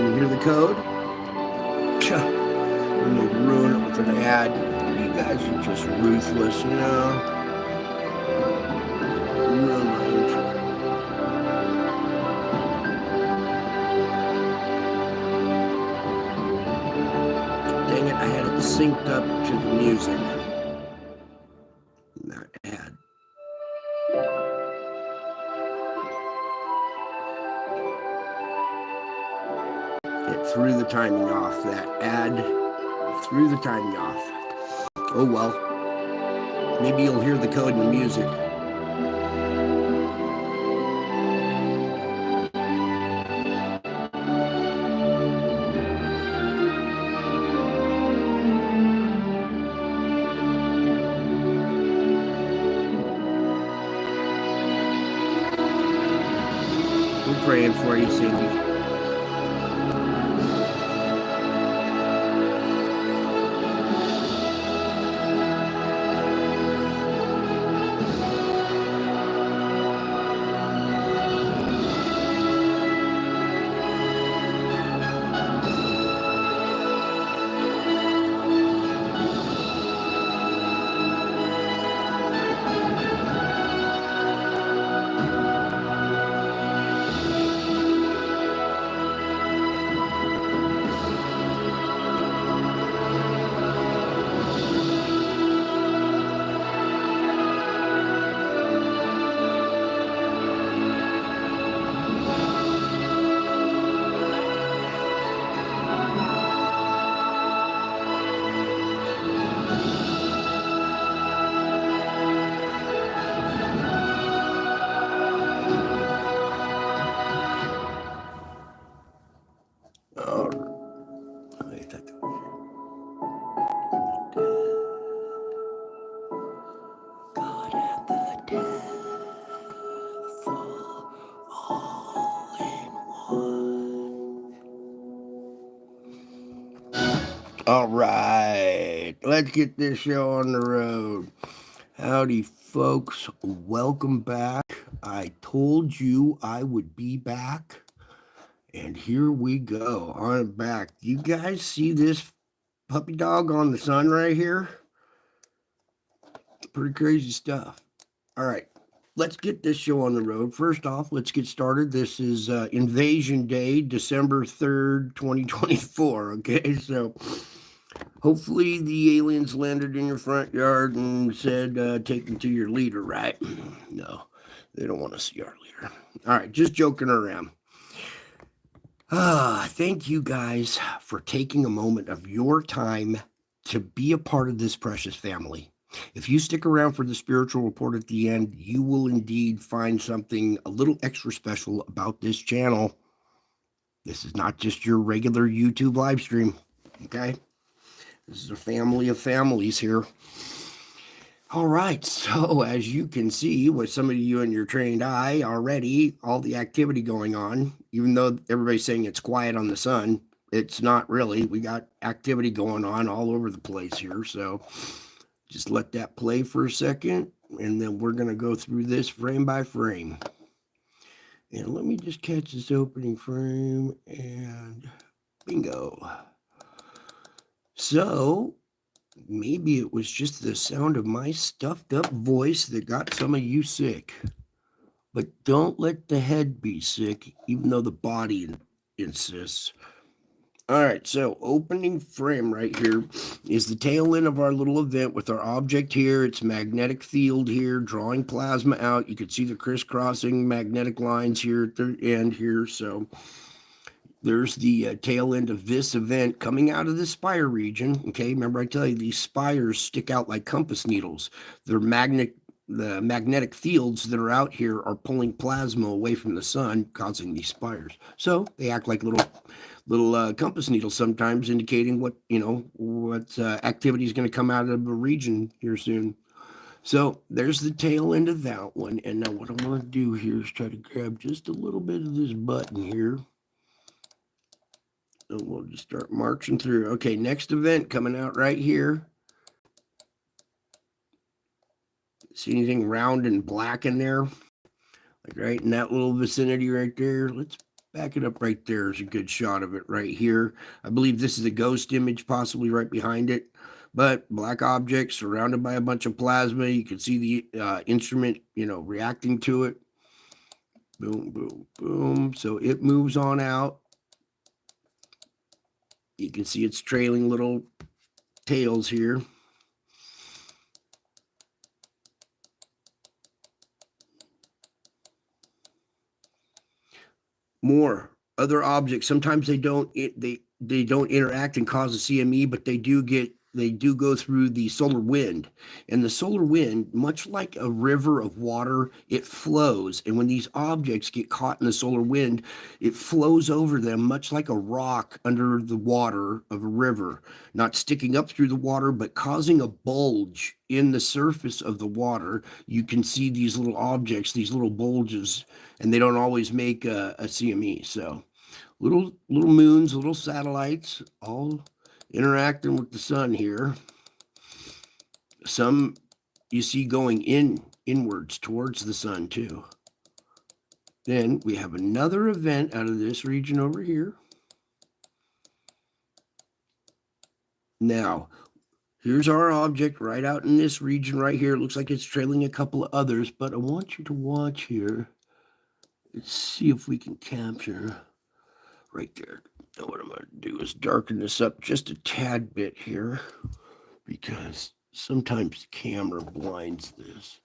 You hear the code? When they ruin it with an ad. You guys are just ruthless, you know? Ruin my intro. Dang it, I had it synced up to the music. Not ad. It threw the timing off. That ad threw the timing off. Oh well. Maybe you'll hear the code in the music. We're praying for you, Cindy. All right, let's get this show on the road. Howdy, folks. Welcome back. I told you I would be back, and here we go. I'm back. You guys see this puppy dog on the sun right here? Pretty crazy stuff. All right, let's get this show on the road. First off, let's get started. This is Invasion Day, December 3rd, 2024. Okay, so hopefully the aliens landed in your front yard and said, take me to your leader, right? No, they don't want to see our leader. All right, just joking around. Thank you guys for taking a moment of your time to be a part of this precious family. If you stick around for the spiritual report at the end, you will indeed find something a little extra special about this channel. This is not just your regular YouTube live stream, okay? This is a family of families here. All right, so as you can see with some of you in your trained eye already, all the activity going on, even though everybody's saying it's quiet on the sun, it's not really. We got activity going on all over the place here, so just let that play for a second, and then we're going to go through this frame by frame. And let me just catch this opening frame, and bingo. So maybe it was just the sound of my stuffed up voice that got some of you sick. But don't let the head be sick, even though the body insists. All right, so opening frame right here is the tail end of our little event with our object here. It's magnetic field here, drawing plasma out. You can see the crisscrossing magnetic lines here at the end here. So there's the tail end of this event coming out of the spire region. Okay, remember I tell you these spires stick out like compass needles. The magnetic fields that are out here are pulling plasma away from the sun, causing these spires. So they act like little compass needles sometimes, indicating what activity is going to come out of a region here soon. So there's the tail end of that one. And now what I want to do here is try to grab just a little bit of this button here. And we'll just start marching through. Okay, next event coming out right here. See anything round and black in there? Like right in that little vicinity right there. Let's back it up right there is a good shot of it right here. I believe this is a ghost image, possibly right behind it. But black object surrounded by a bunch of plasma. You can see the instrument, reacting to it. Boom, boom, boom. So it moves on out. You can see its trailing little tails here. More other objects. Sometimes they don't interact and cause a CME, but they do go through the solar wind. And the solar wind, much like a river of water, it flows. And when these objects get caught in the solar wind, it flows over them much like a rock under the water of a river, not sticking up through the water, but causing a bulge in the surface of the water. You can see these little objects, these little bulges, and they don't always make a CME. So little moons, little satellites, all interacting with the sun here. Some you see going inwards towards the sun too. Then we have another event out of this region over here. Now, here's our object right out in this region right here. It looks like it's trailing a couple of others, but I want you to watch here. Let's see if we can capture right there. Now what I'm going to do is darken this up just a tad bit here, because sometimes the camera blinds this,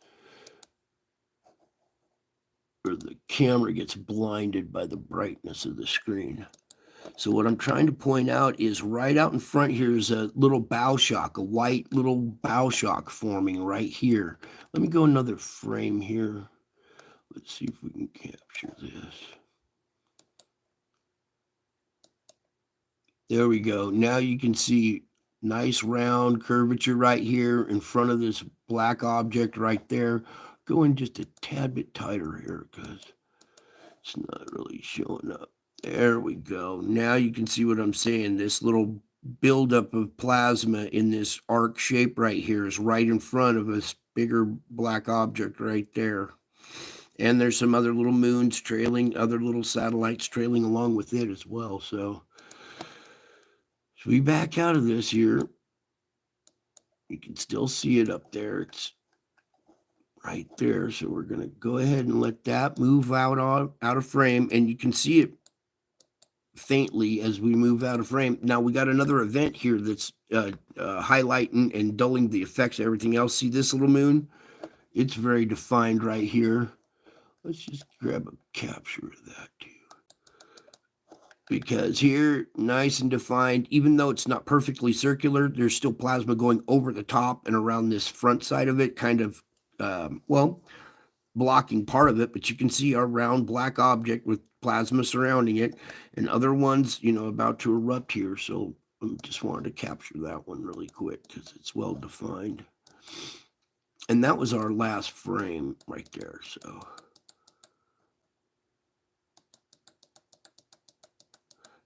or the camera gets blinded by the brightness of the screen. So what I'm trying to point out is right out in front here is a little bow shock, a white little bow shock forming right here. Let me go another frame here. Let's see if we can capture this. There we go. Now you can see nice round curvature right here in front of this black object right there. Going just a tad bit tighter here because it's not really showing up. There we go. Now you can see what I'm saying. This little buildup of plasma in this arc shape right here is right in front of this bigger black object right there. And there's some other little moons trailing, other little satellites trailing along with it as well. So we back out of this here. You can still see it up there. It's right there. So we're going to go ahead and let that move out of frame. And you can see it faintly as we move out of frame. Now we got another event here that's highlighting and dulling the effects of everything else. See this little moon? It's very defined right here. Let's just grab a capture of that too. Because here, nice and defined, even though it's not perfectly circular, there's still plasma going over the top and around this front side of it, kind of, blocking part of it. But you can see our round black object with plasma surrounding it, and other ones, about to erupt here. So I just wanted to capture that one really quick because it's well defined. And that was our last frame right there. So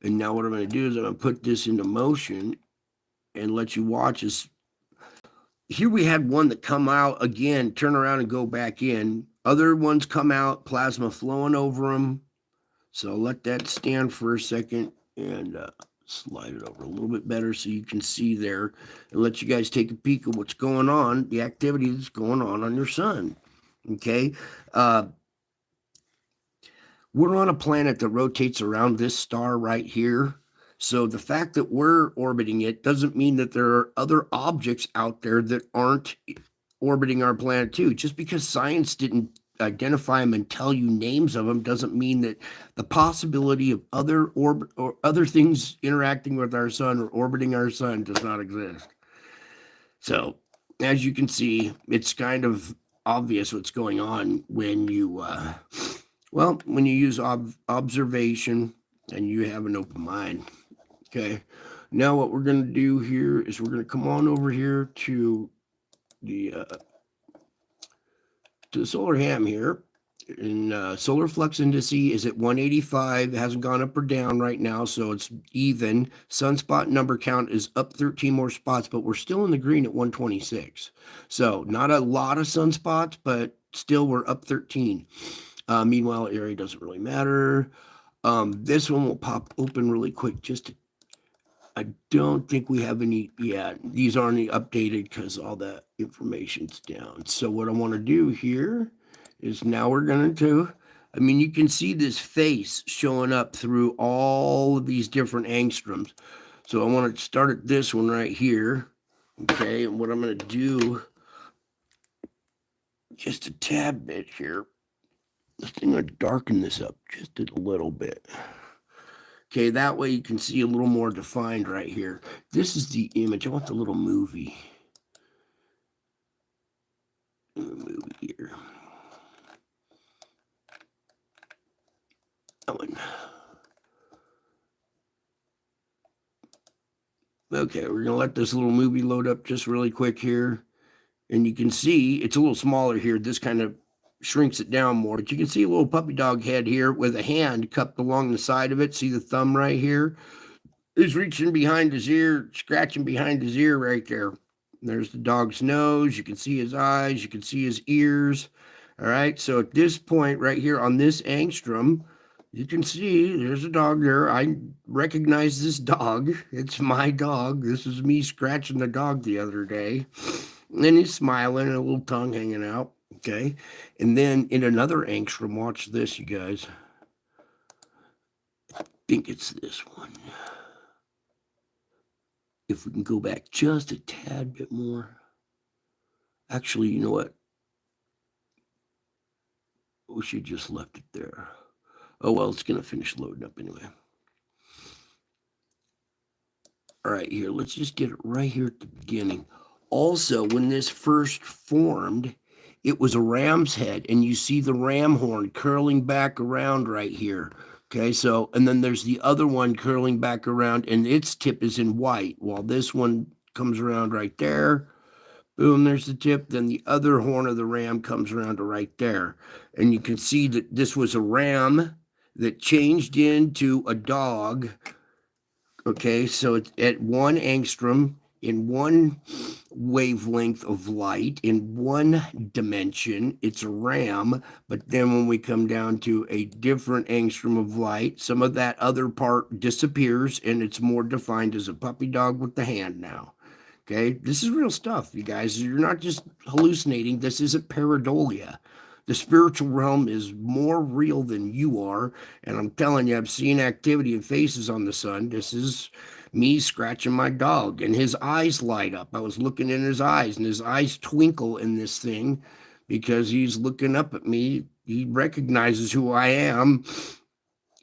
and now what I'm going to do is I'm going to put this into motion and let you watch this. Here we had one that come out again, turn around and go back in. Other ones come out, plasma flowing over them. So I'll let that stand for a second and slide it over a little bit better so you can see there and let you guys take a peek of what's going on, the activity that's going on your sun. Okay. We're on a planet that rotates around this star right here. So the fact that we're orbiting it doesn't mean that there are other objects out there that aren't orbiting our planet too. Just because science didn't identify them and tell you names of them doesn't mean that the possibility of other things interacting with our sun or orbiting our sun does not exist. So as you can see, it's kind of obvious what's going on when you when you use observation and you have an open mind. Okay, now what we're going to do here is we're going to come on over here to the solar ham here. And solar flux index is at 185. It hasn't gone up or down right now, so it's even. Sunspot number count is up 13 more spots, but we're still in the green at 126. So not a lot of sunspots, but still we're up 13. Meanwhile, area doesn't really matter. This one will pop open really quick. I don't think we have any. Yeah, these aren't updated because all the information's down. So what I want to do here is now we're going to. I mean, you can see this face showing up through all of these different angstroms. So I want to start at this one right here. Okay, and what I'm going to do, just a tad bit here. I think I'm going to darken this up just a little bit. Okay, that way you can see a little more defined right here. This is the image. I want the little movie. Movie here. That one. Okay, we're going to let this little movie load up just really quick here. And you can see it's a little smaller here. This kind of shrinks it down more. But you can see a little puppy dog head here with a hand cupped along the side of it. See the thumb right here? He's reaching behind his ear, scratching behind his ear right there. There's the dog's nose. You can see his eyes. You can see his ears. All right. So at this point right here on this angstrom, you can see there's a dog there. I recognize this dog. It's my dog. This is me scratching the dog the other day. And he's smiling and a little tongue hanging out. Okay. And then in another angstrom, watch this, you guys. I think it's this one. If we can go back just a tad bit more. Actually, you know what? We should just left it there. Oh, well, it's going to finish loading up anyway. All right, here, let's just get it right here at the beginning. Also, when this first formed, it was a ram's head, and you see the ram horn curling back around right here. Okay, so, and then there's the other one curling back around, and its tip is in white, while this one comes around right there. Boom, there's the tip. Then the other horn of the ram comes around to right there. And you can see that this was a ram that changed into a dog. Okay, so it's at 1 angstrom in 1 wavelength of light in 1 dimension. It's a ram, but then when we come down to a different angstrom of light, some of that other part disappears and it's more defined as a puppy dog with the hand now. Okay, this is real stuff, you guys. You're not just hallucinating. This isn't pareidolia. The spiritual realm is more real than you are. And I'm telling you, I've seen activity and faces on the sun. This is me scratching my dog, and his eyes light up. I was looking in his eyes, and his eyes twinkle in this thing because he's looking up at me. He recognizes who I am.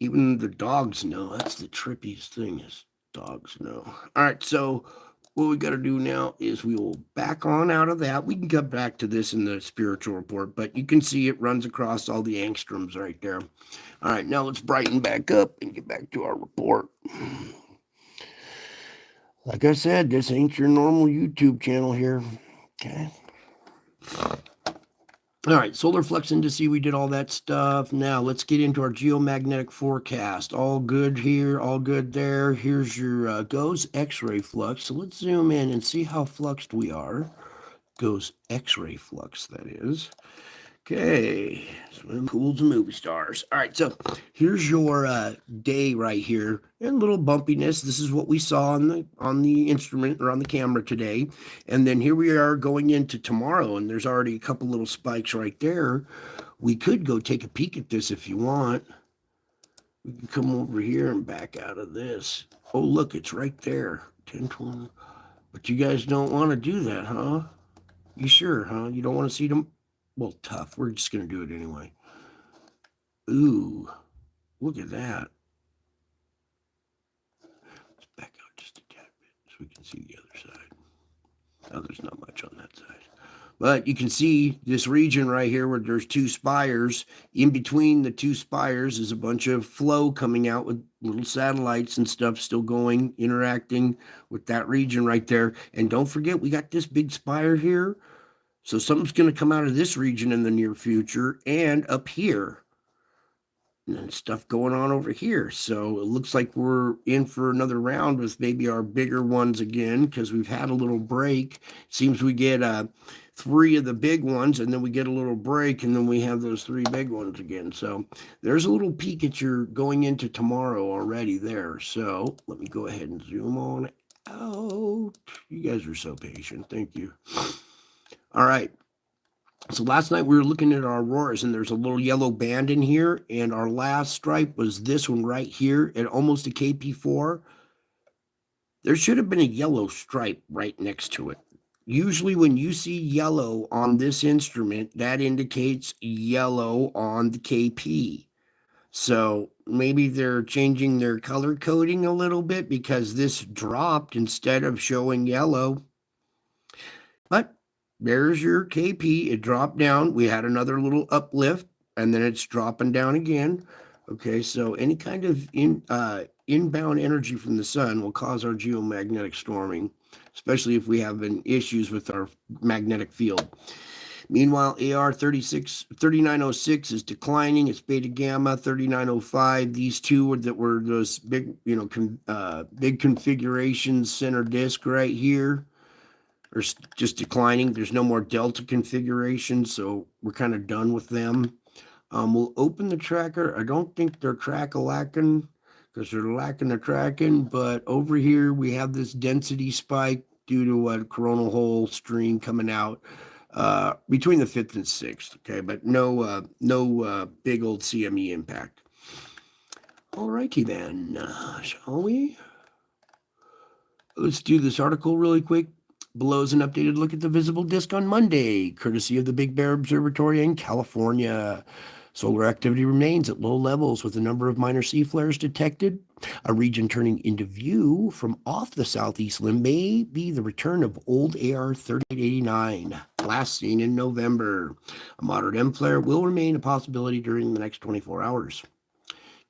Even the dogs know. That's the trippiest thing is dogs know. All right, so what we got to do now is we will back on out of that. We can come back to this in the spiritual report, but you can see it runs across all the angstroms right there. All right, now let's brighten back up and get back to our report. Like I said, this ain't your normal YouTube channel here. Okay. All right, solar flux indice, we did all that stuff. Now let's get into our geomagnetic forecast. All good here, all good there. Here's your GOES X-ray flux. So let's zoom in and see how fluxed we are. GOES X-ray flux, that is. Okay, swimming pools and movie stars. All right, so here's your day right here, and a little bumpiness. This is what we saw on the instrument or on the camera today, and then here we are going into tomorrow, and there's already a couple little spikes right there. We could go take a peek at this if you want. We can come over here and back out of this. Oh, look, it's right there, 1020. But you guys don't want to do that, huh? You sure, huh? You don't want to see them? Well, tough. We're just going to do it anyway. Ooh, look at that. Let's back out just a tad bit so we can see the other side. Oh, there's not much on that side. But you can see this region right here where there's 2 spires. In between the 2 spires is a bunch of flow coming out with little satellites and stuff still going, interacting with that region right there. And don't forget, we got this big spire here. So something's going to come out of this region in the near future and up here. And then stuff going on over here. So it looks like we're in for another round with maybe our bigger ones again because we've had a little break. Seems we get 3 of the big ones, and then we get a little break, and then we have those 3 big ones again. So there's a little peek at your going into tomorrow already there. So let me go ahead and zoom on out. You guys are so patient. Thank you. All right. So last night we were looking at our auroras, and there's a little yellow band in here, and our last stripe was this one right here at almost a KP4. There should have been a yellow stripe right next to it. Usually when you see yellow on this instrument, that indicates yellow on the KP. So maybe they're changing their color coding a little bit because this dropped instead of showing yellow. But there's your KP. It dropped down. We had another little uplift, and then it's dropping down again. Okay, so any kind of inbound energy from the sun will cause our geomagnetic storming, especially if we have issues with our magnetic field. Meanwhile, AR 3906 is declining. It's beta gamma 3905. These two that were those big, big configurations, center disk right here, are just declining. There's no more delta configurations, so we're kind of done with them. We'll open the tracker. I don't think they're track-a-lacking because they're lacking the tracking, but over here we have this density spike due to a coronal hole stream coming out between the 5th and 6th, okay, but no big old CME impact. All righty then, shall we? Let's do this article really quick. Below is an updated look at the visible disk on Monday, courtesy of the Big Bear Observatory in California. Solar activity remains at low levels with a number of minor C flares detected. A region turning into view from off the southeast limb may be the return of old AR 3889, last seen in November. A moderate M flare will remain a possibility during the next 24 hours.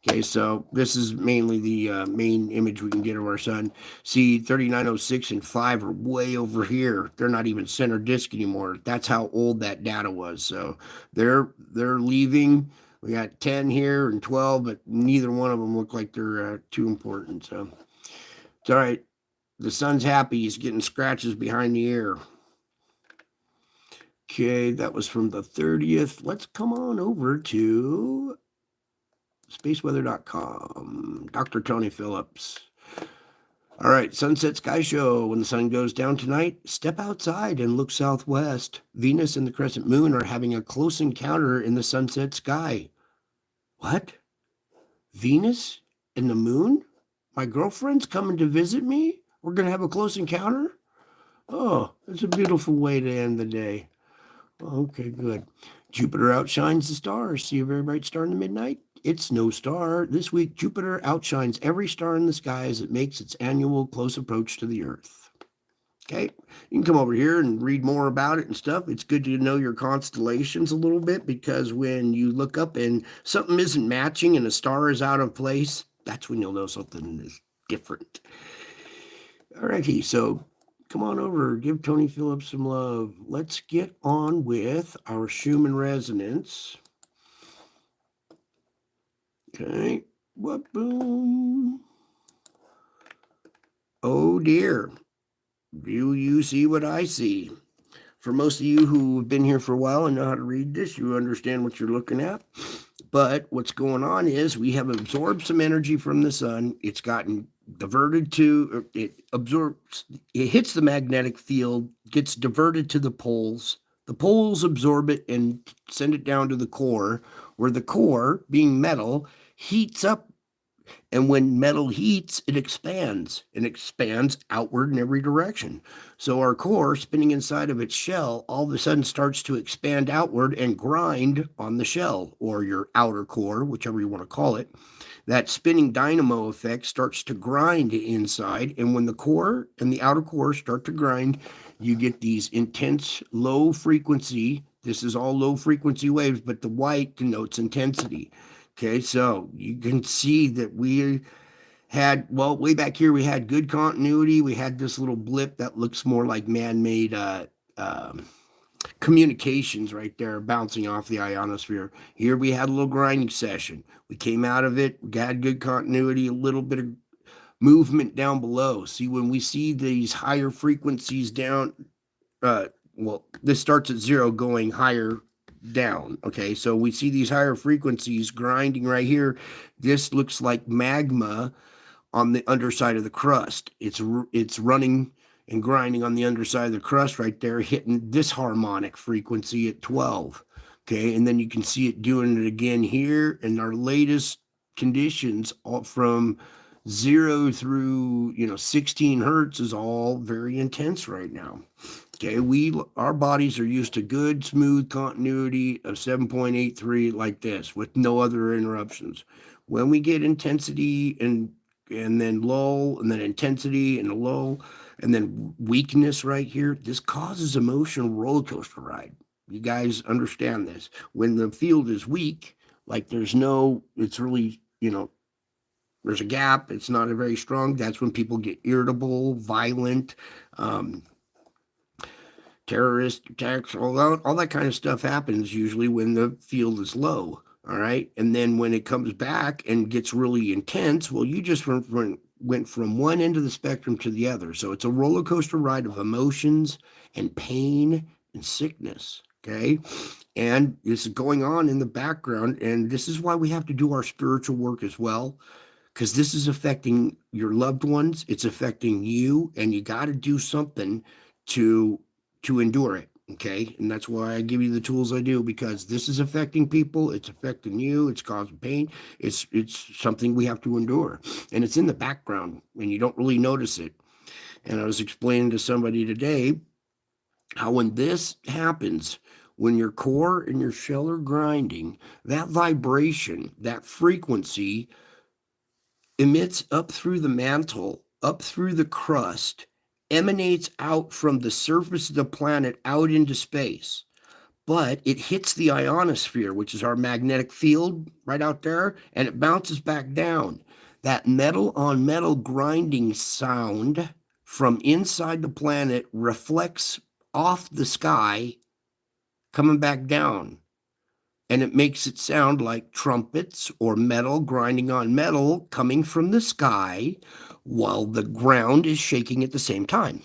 Okay, so this is mainly the main image we can get of our sun. See, 3906 and 5 are way over here. They're not even center disk anymore. That's how old that data was. So they're leaving. We got 10 here and 12, but neither one of them look like they're too important. So it's all right. The sun's happy. He's getting scratches behind the ear. Okay, that was from the 30th. Let's come on over to spaceweather.com. Dr. Tony Phillips. All right, sunset sky show. When the sun goes down tonight, step outside and look southwest. Venus and the crescent moon are having a close encounter in the sunset sky. What? Venus and the moon? My girlfriend's coming to visit me? We're going to have a close encounter? Oh, it's a beautiful way to end the day. Okay, good. Jupiter outshines the stars. See a very bright star in the midnight? It's no star. This week, Jupiter outshines every star in the sky as it makes its annual close approach to the Earth. Okay, you can come over here and read more about it and stuff. It's good to know your constellations a little bit because when you look up and something isn't matching and a star is out of place, that's when you'll know something is different. All righty, so come on over, give Tony Phillips some love. Let's get on with our Schumann resonance. Okay, what boom. Oh dear, do you see what I see? For most of you who have been here for a while and know how to read this, you understand what you're looking at. But what's going on is we have absorbed some energy from the sun. It's gotten diverted to, it absorbs, it hits the magnetic field, gets diverted to the poles. The poles absorb it and send it down to the core, where the core, being metal, heats up. And when metal heats, it expands outward in every direction. So our core, spinning inside of its shell, all of a sudden starts to expand outward and grind on the shell, or your outer core, whichever you want to call it. That spinning dynamo effect starts to grind inside. And when the core and the outer core start to grind, you get these intense low frequency. This is all low frequency waves, but the white denotes intensity. Okay, so you can see that we had, well, way back here, we had good continuity. We had this little blip that looks more like man-made communications right there bouncing off the ionosphere. Here we had a little grinding session. We came out of it, we had good continuity, a little bit of movement down below. See, when we see these higher frequencies down well, this starts at 0 going higher down. Okay, so we see these higher frequencies grinding right here. This looks like magma on the underside of the crust. It's running and grinding on the underside of the crust right there, hitting this harmonic frequency at 12. Okay, and then you can see it doing it again here. And our latest conditions, all from 0 through 16 hertz, is all very intense right now. Okay, our bodies are used to good, smooth continuity of 7.83 like this with no other interruptions. When we get intensity and then lull, and then intensity and a lull, and then weakness right here, this causes emotional roller coaster ride. You guys understand this. When the field is weak, like it's really, there's a gap, it's not a very strong, that's when people get irritable, violent, terrorist attacks, all that kind of stuff happens usually when the field is low. All right. And then when it comes back and gets really intense, well, you just went from one end of the spectrum to the other. So it's a roller coaster ride of emotions and pain and sickness. Okay. And this is going on in the background. And this is why we have to do our spiritual work as well, because this is affecting your loved ones. It's affecting you, and you got to do something to endure it. Okay, and that's why I give you the tools I do, because this is affecting people. It's affecting you. It's causing pain. It's something we have to endure, and it's in the background, and you don't really notice it. And I was explaining to somebody today how when this happens, when your core and your shell are grinding, that vibration, that frequency emits up through the mantle, up through the crust, emanates out from the surface of the planet out into space. But it hits the ionosphere, which is our magnetic field right out there, and it bounces back down. That metal on metal grinding sound from inside the planet reflects off the sky, coming back down. And it makes it sound like trumpets or metal grinding on metal coming from the sky while the ground is shaking at the same time.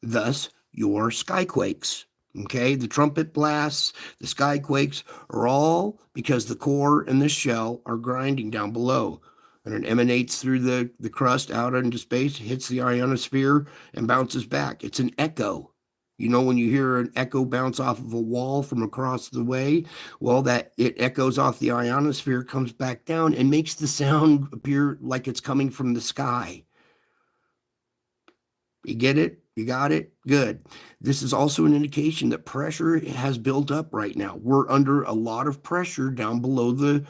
Thus, your skyquakes. Okay, the trumpet blasts, the skyquakes are all because the core and the shell are grinding down below. And it emanates through the crust out into space, hits the ionosphere, and bounces back. It's an echo. You know, when you hear an echo bounce off of a wall from across the way, well, that it echoes off the ionosphere, comes back down, and makes the sound appear like it's coming from the sky. You get it? You got it? Good. This is also an indication that pressure has built up right now. We're under a lot of pressure down below the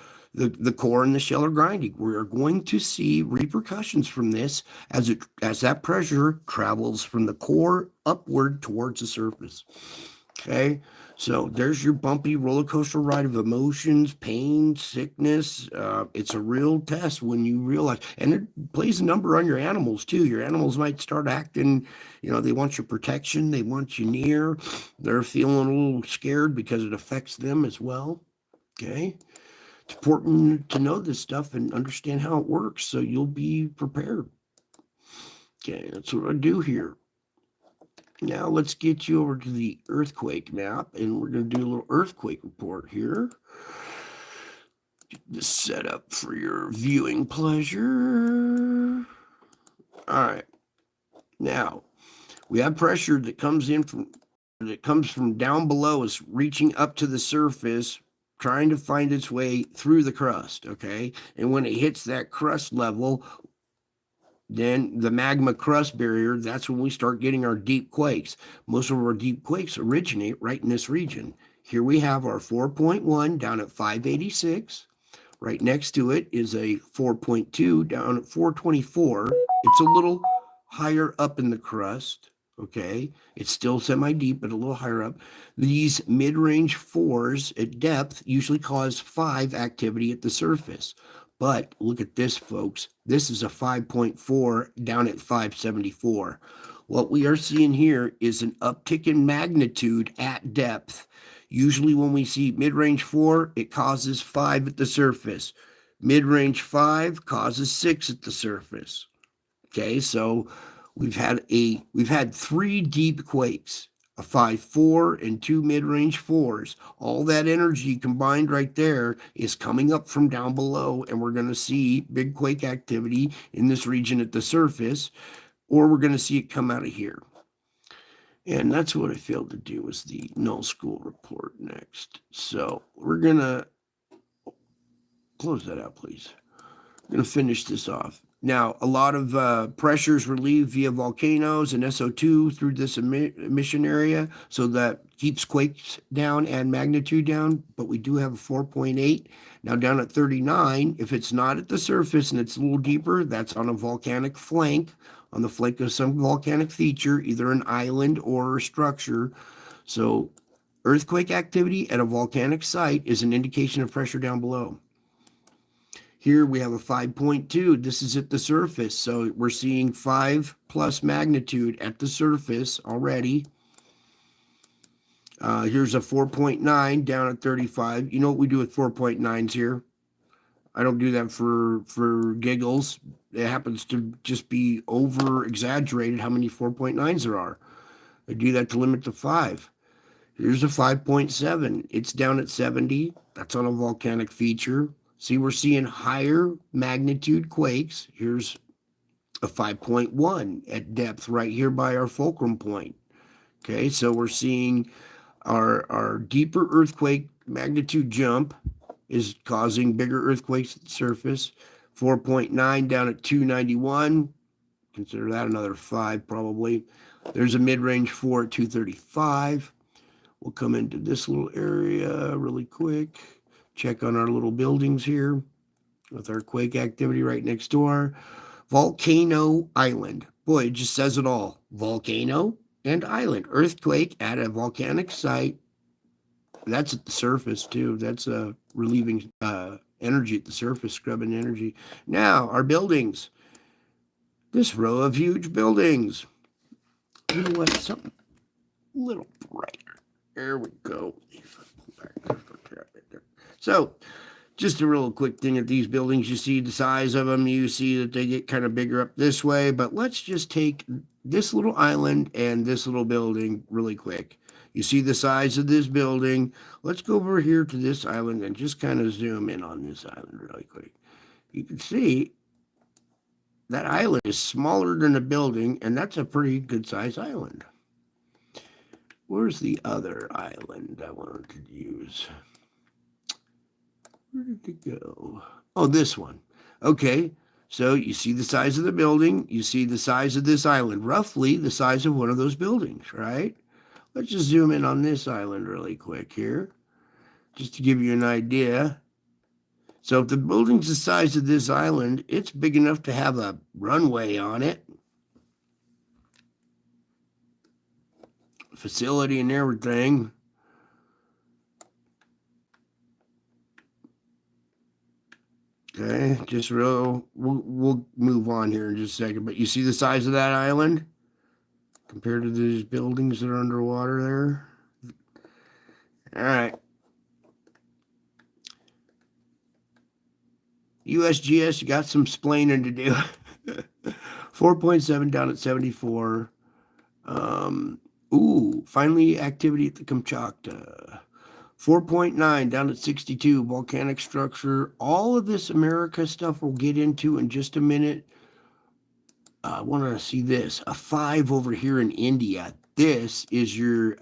core and the shell are grinding. We're going to see repercussions from this as that pressure travels from the core upward towards the surface. Okay, so there's your bumpy roller coaster ride of emotions, pain, sickness. It's a real test when you realize, and it plays a number on your animals too. Your animals might start acting, they want your protection, they want you near, they're feeling a little scared because it affects them as well. Okay, it's important to know this stuff and understand how it works so you'll be prepared. Okay, that's what I do here. Now let's get you over to the earthquake map, and we're going to do a little earthquake report here. Get this set up for your viewing pleasure. All right. Now, we have pressure that comes from down below us, reaching up to the surface, trying to find its way through the crust, okay? And when it hits that crust level, then the magma crust barrier, that's when we start getting our deep quakes. Most of our deep quakes originate right in this region. Here we have our 4.1 down at 586. Right next to it is a 4.2 down at 424. It's a little higher up in the crust, okay? It's still semi-deep, but a little higher up. These mid-range 4s at depth usually cause 5 activity at the surface. But look at this, folks. This is a 5.4 down at 574. What we are seeing here is an uptick in magnitude at depth. Usually when we see mid-range 4, it causes 5 at the surface. Mid-range 5 causes 6 at the surface. Okay, so we've had 3 deep quakes a 5-4, and 2 mid-range 4s. All that energy combined right there is coming up from down below, and we're going to see big quake activity in this region at the surface, or we're going to see it come out of here. And that's what I failed to do, was the null school report next. So we're going to close that out, please. I'm going to finish this off. Now, a lot of pressure is relieved via volcanoes and SO2 through this emission area, so that keeps quakes down and magnitude down, but we do have a 4.8. Now down at 39, if it's not at the surface and it's a little deeper, that's on a volcanic flank, on the flank of some volcanic feature, either an island or a structure. So earthquake activity at a volcanic site is an indication of pressure down below. Here we have a 5.2. This is at the surface. So we're seeing 5 plus magnitude at the surface already. Here's a 4.9 down at 35. You know what we do with 4.9s here? I don't do that for giggles. It happens to just be over exaggerated how many 4.9s there are. I do that to limit to 5. Here's a 5.7. It's down at 70. That's on a volcanic feature. See, we're seeing higher magnitude quakes. Here's a 5.1 at depth right here by our fulcrum point. Okay, so we're seeing our deeper earthquake magnitude jump is causing bigger earthquakes at the surface. 4.9 down at 291. Consider that another 5 probably. There's a mid-range 4 at 235. We'll come into this little area really quick. Check on our little buildings here with our quake activity right next door. Volcano Island. Boy, it just says it all. Volcano and island. Earthquake at a volcanic site. That's at the surface too. That's relieving energy at the surface, scrubbing energy. Now, our buildings. This row of huge buildings. You know what? Something a little brighter. There we go. So, just a real quick thing at these buildings, you see the size of them, you see that they get kind of bigger up this way, but let's just take this little island and this little building really quick. You see the size of this building. Let's go over here to this island and just kind of zoom in on this island really quick. You can see that island is smaller than the building, and that's a pretty good size island. Where's the other island I wanted to use? Where did it go? Oh, this one. Okay, so you see the size of the building. You see the size of this island, roughly the size of one of those buildings, right? Let's just zoom in on this island really quick here, just to give you an idea. So if the building's the size of this island, it's big enough to have a runway on it, facility and everything. Okay, just we'll move on here in just a second. But you see the size of that island compared to these buildings that are underwater there? All right. USGS, you got some splaining to do. 4.7 down at 74. Finally activity at the Kamchatka. 4.9 down at 62, volcanic structure. All of this America stuff we'll get into in just a minute. I want to see this. A 5 over here in India. This is your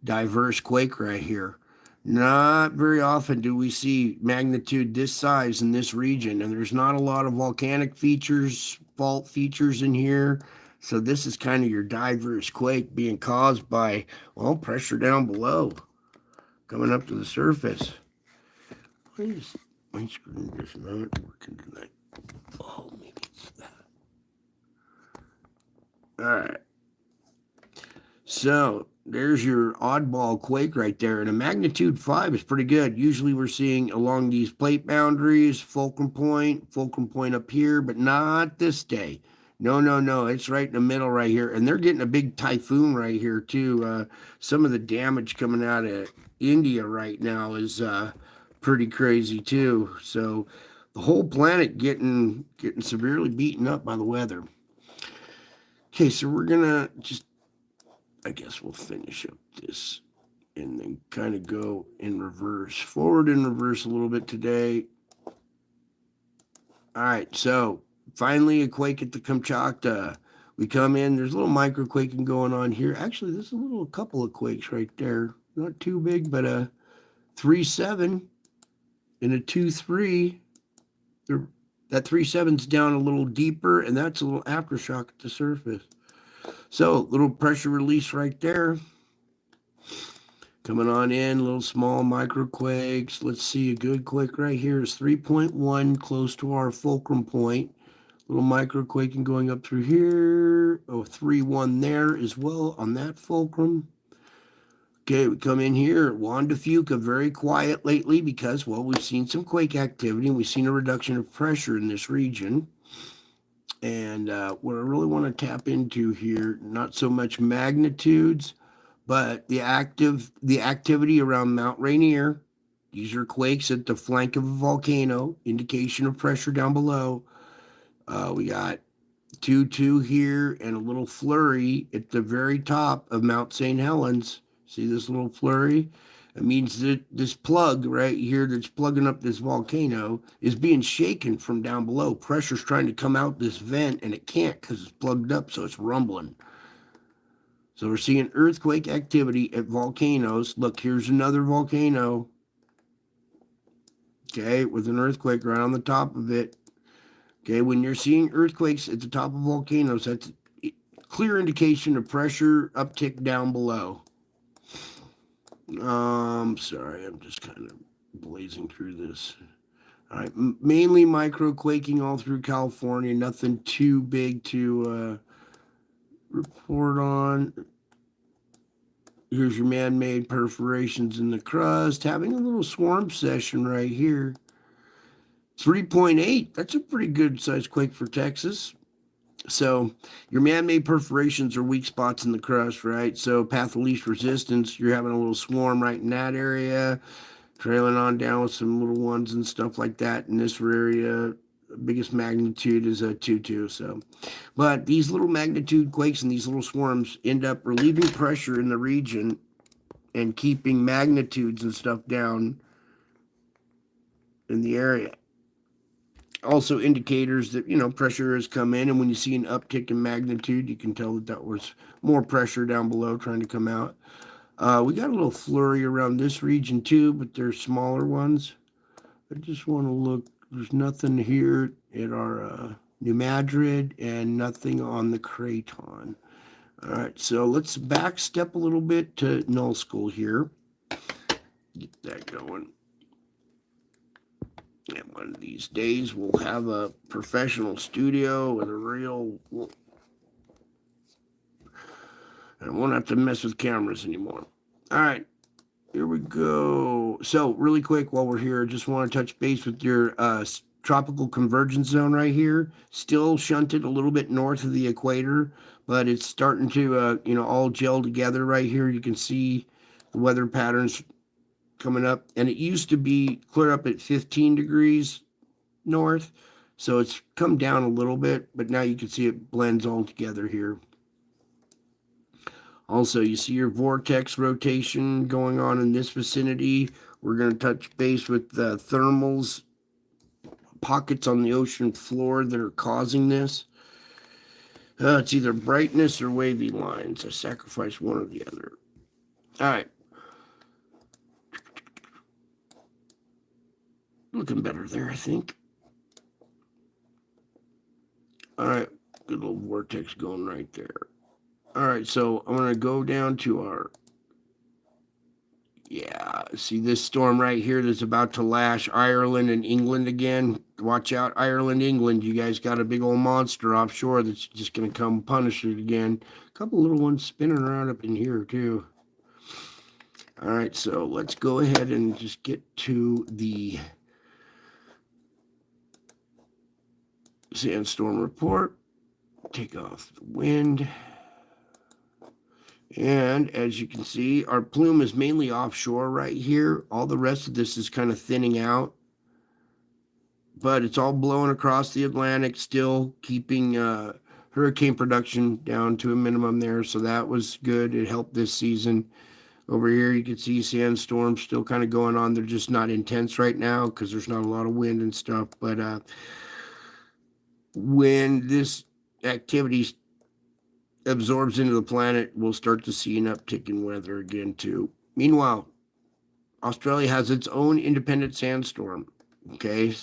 diverse quake right here. Not very often do we see magnitude this size in this region, and there's not a lot of volcanic features, fault features in here. So this is kind of your diverse quake being caused by, well, pressure down below, coming up to the surface. Why is my screen just not working tonight? Oh, maybe it's that. All right. So there's your oddball quake right there. And a magnitude 5 is pretty good. Usually we're seeing along these plate boundaries, fulcrum point up here, but not this day. No. It's right in the middle right here. And they're getting a big typhoon right here too. Some of the damage coming out of India right now is pretty crazy too. So the whole planet getting severely beaten up by the weather. Okay, so we're gonna just I guess we'll finish up this and then kind of go in reverse, forward and reverse a little bit today. All right, so finally a quake at the Kamchatka. We come in, there's a little micro quaking going on here. Actually, there's a couple of quakes right there. Not too big, but a 3.7 and a 2.3. That 3.7's down a little deeper, and that's a little aftershock at the surface. So, little pressure release right there. Coming on in, little small microquakes. Let's see, a good quake right here is 3.1, close to our fulcrum point. Little microquaking going up through here. Oh, 3.1 there as well on that fulcrum. Okay, we come in here. Juan de Fuca, very quiet lately because, well, we've seen some quake activity and we've seen a reduction of pressure in this region. And what I really want to tap into here, not so much magnitudes, but the activity around Mount Rainier. These are quakes at the flank of a volcano, indication of pressure down below. We got 2.2 here and a little flurry at the very top of Mount St. Helens. See this little flurry? It means that this plug right here that's plugging up this volcano is being shaken from down below. Pressure's trying to come out this vent and it can't because it's plugged up, so it's rumbling. So we're seeing earthquake activity at volcanoes. Look, here's another volcano. Okay, with an earthquake right on the top of it. Okay, when you're seeing earthquakes at the top of volcanoes, that's a clear indication of pressure uptick down below. Sorry, I'm just kind of blazing through this. All right, mainly micro quaking all through California. Nothing too big to report on. Here's your man-made perforations in the crust. Having a little swarm session right here. 3.8. That's a pretty good size quake for Texas. So your man-made perforations are weak spots in the crust, right? So path of least resistance, you're having a little swarm right in that area, trailing on down with some little ones and stuff like that in this area. Biggest magnitude is a 2.2. So, but these little magnitude quakes and these little swarms end up relieving pressure in the region and keeping magnitudes and stuff down in the area. Also indicators that, pressure has come in, and when you see an uptick in magnitude, you can tell that was more pressure down below trying to come out. We got a little flurry around this region too, but they're smaller ones. I just want to look. There's nothing here at our New Madrid and nothing on the Craton. All right, so let's back step a little bit to Null School here. Get that going. And one of these days we'll have a professional studio with a real... I won't have to mess with cameras anymore. All right, here we go. So really quick while we're here, just want to touch base with your tropical convergence zone right here. Still shunted a little bit north of the equator, but it's starting to, all gel together right here. You can see the weather patterns coming up, and it used to be clear up at 15 degrees north, so it's come down a little bit, but now you can see it blends all together here. Also, you see your vortex rotation going on in this vicinity. We're going to touch base with the thermals, pockets on the ocean floor that are causing this. It's either brightness or wavy lines. I sacrifice one or the other. All right. Looking better there, I think. All right, good little vortex going right there. All right, so I'm going to go down to our... Yeah, see this storm right here that's about to lash Ireland and England again? Watch out, Ireland, England. You guys got a big old monster offshore that's just going to come punish it again. A couple little ones spinning around up in here, too. All right, so let's go ahead and just get to the sandstorm report. Take off the wind. And as you can see, our plume is mainly offshore right here. All the rest of this is kind of thinning out. But it's all blowing across the Atlantic, still keeping hurricane production down to a minimum there, so that was good. It helped this season. Over here, you can see sandstorms still kind of going on. They're just not intense right now because there's not a lot of wind and stuff. But when this activity absorbs into the planet, we'll start to see an uptick in weather again, too. Meanwhile, Australia has its own independent sandstorm. Okay,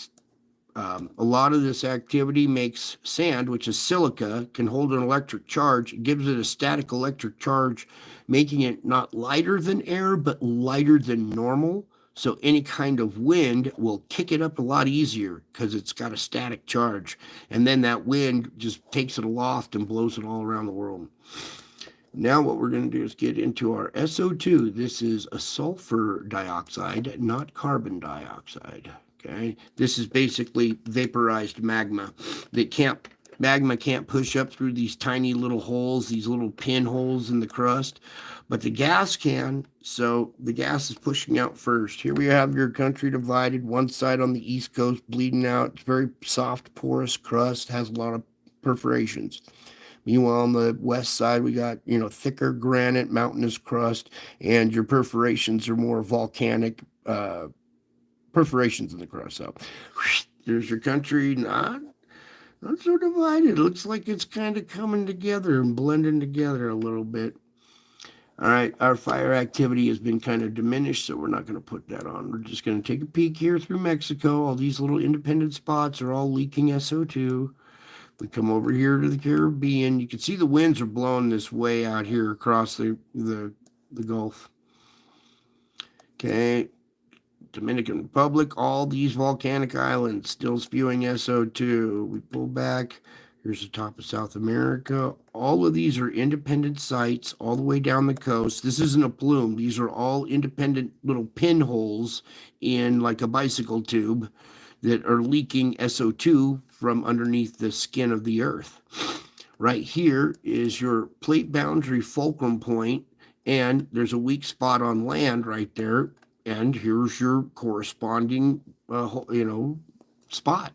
a lot of this activity makes sand, which is silica, can hold an electric charge. It gives it a static electric charge, making it not lighter than air, but lighter than normal. So any kind of wind will kick it up a lot easier because it's got a static charge. And then that wind just takes it aloft and blows it all around the world. Now what we're going to do is get into our SO2. This is a sulfur dioxide, not carbon dioxide. Okay, this is basically vaporized magma magma can't push up through these tiny little holes, these little pinholes in the crust, but the gas can. So the gas is pushing out first. Here we have your country divided, one side on the east coast bleeding out. It's very soft, porous crust, has a lot of perforations. Meanwhile, on the west side, we got, thicker granite, mountainous crust, and your perforations are more volcanic perforations in the crust. So there's your country, not so divided. It looks like it's kind of coming together and blending together a little bit. All right, our fire activity has been kind of diminished, so we're not going to put that on. We're just going to take a peek here through Mexico. All these little independent spots are all leaking SO2. We come over here to the Caribbean. You can see the winds are blowing this way out here across the Gulf. Okay, Dominican Republic, all these volcanic islands still spewing SO2. We pull back. Here's the top of South America. All of these are independent sites all the way down the coast. This isn't a plume. These are all independent little pinholes in like a bicycle tube that are leaking SO2 from underneath the skin of the Earth. Right here is your plate boundary fulcrum point, and there's a weak spot on land right there. And here's your corresponding, spot,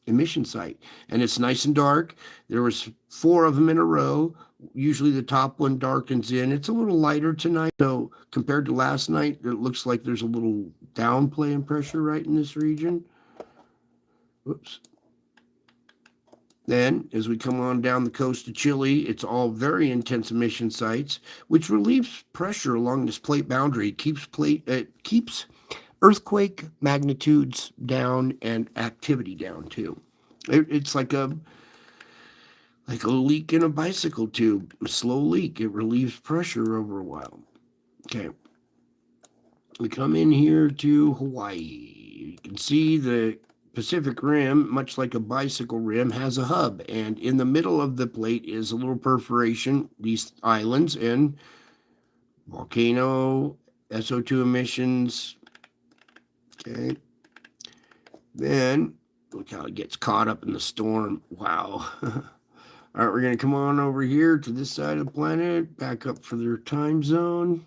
emission site. And it's nice and dark. There was 4 of them in a row. Usually the top one darkens in. It's a little lighter tonight. So compared to last night, it looks like there's a little downplay in pressure right in this region. Whoops. Then, as we come on down the coast of Chile, it's all very intense emission sites, which relieves pressure along this plate boundary. It keeps earthquake magnitudes down and activity down too. It's like a leak in a bicycle tube, a slow leak. It relieves pressure over a while. Okay. We come in here to Hawaii. You can see the Pacific Rim, much like a bicycle rim, has a hub, and in the middle of the plate is a little perforation, these islands, and volcano, SO2 emissions. Okay. Then, look how it gets caught up in the storm. Wow. All right, we're going to come on over here to this side of the planet, back up for their time zone.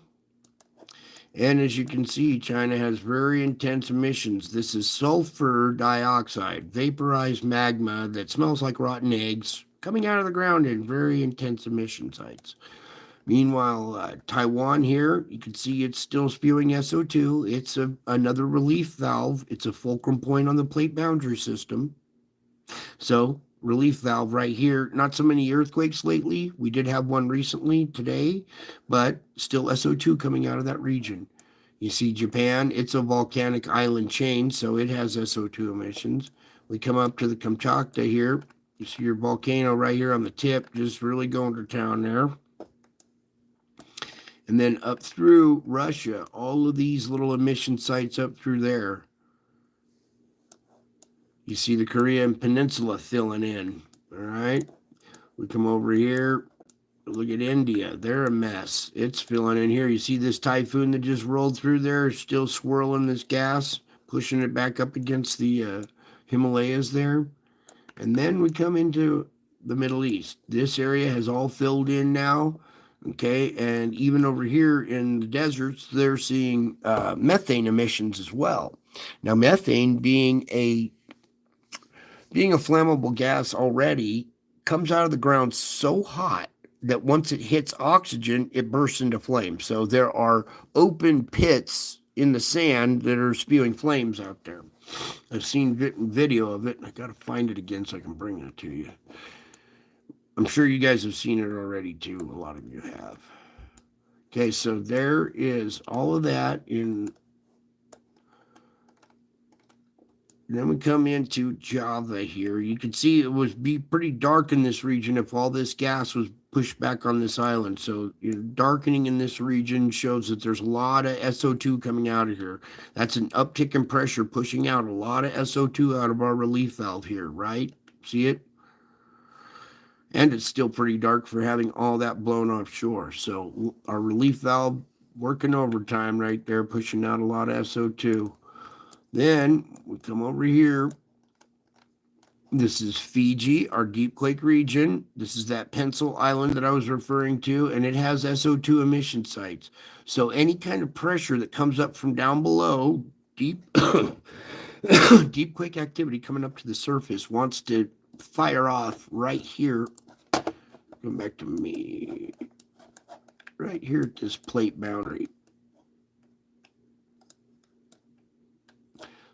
And as you can see, China has very intense emissions. This is sulfur dioxide, vaporized magma that smells like rotten eggs coming out of the ground in very intense emission sites. Meanwhile, Taiwan here, you can see it's still spewing SO2. It's another relief valve. It's a fulcrum point on the plate boundary system. So, relief valve right here. Not so many earthquakes lately. We did have one recently today, but still SO2 coming out of that region. You see Japan, it's a volcanic island chain, so it has SO2 emissions. We come up to the Kamchatka here. You see your volcano right here on the tip, just really going to town there. And then up through Russia, all of these little emission sites up through there. You see the Korean Peninsula filling in, all right? We come over here, look at India. They're a mess. It's filling in here. You see this typhoon that just rolled through there, still swirling this gas, pushing it back up against the Himalayas there. And then we come into the Middle East. This area has all filled in now, okay? And even over here in the deserts, they're seeing methane emissions as well. Now, methane being a flammable gas already comes out of the ground so hot that once it hits oxygen, it bursts into flames. So there are open pits in the sand that are spewing flames out there. I've seen video of it, and I got to find it again so I can bring it to you. I'm sure you guys have seen it already too. A lot of you have. Okay, so there is all of that in. Then we come into Java here. You can see it would be pretty dark in this region if all this gas was pushed back on this island. So darkening in this region shows that there's a lot of SO2 coming out of here. That's an uptick in pressure pushing out a lot of SO2 out of our relief valve here, right? See it? And it's still pretty dark for having all that blown offshore. So our relief valve working overtime right there, pushing out a lot of SO2. Then we come over here. This is Fiji, our deep quake region. This is that Pencil Island that I was referring to, and it has SO2 emission sites. So any kind of pressure that comes up from down below, deep deep quake activity coming up to the surface wants to fire off right here. Come back to me. Right here at this plate boundary.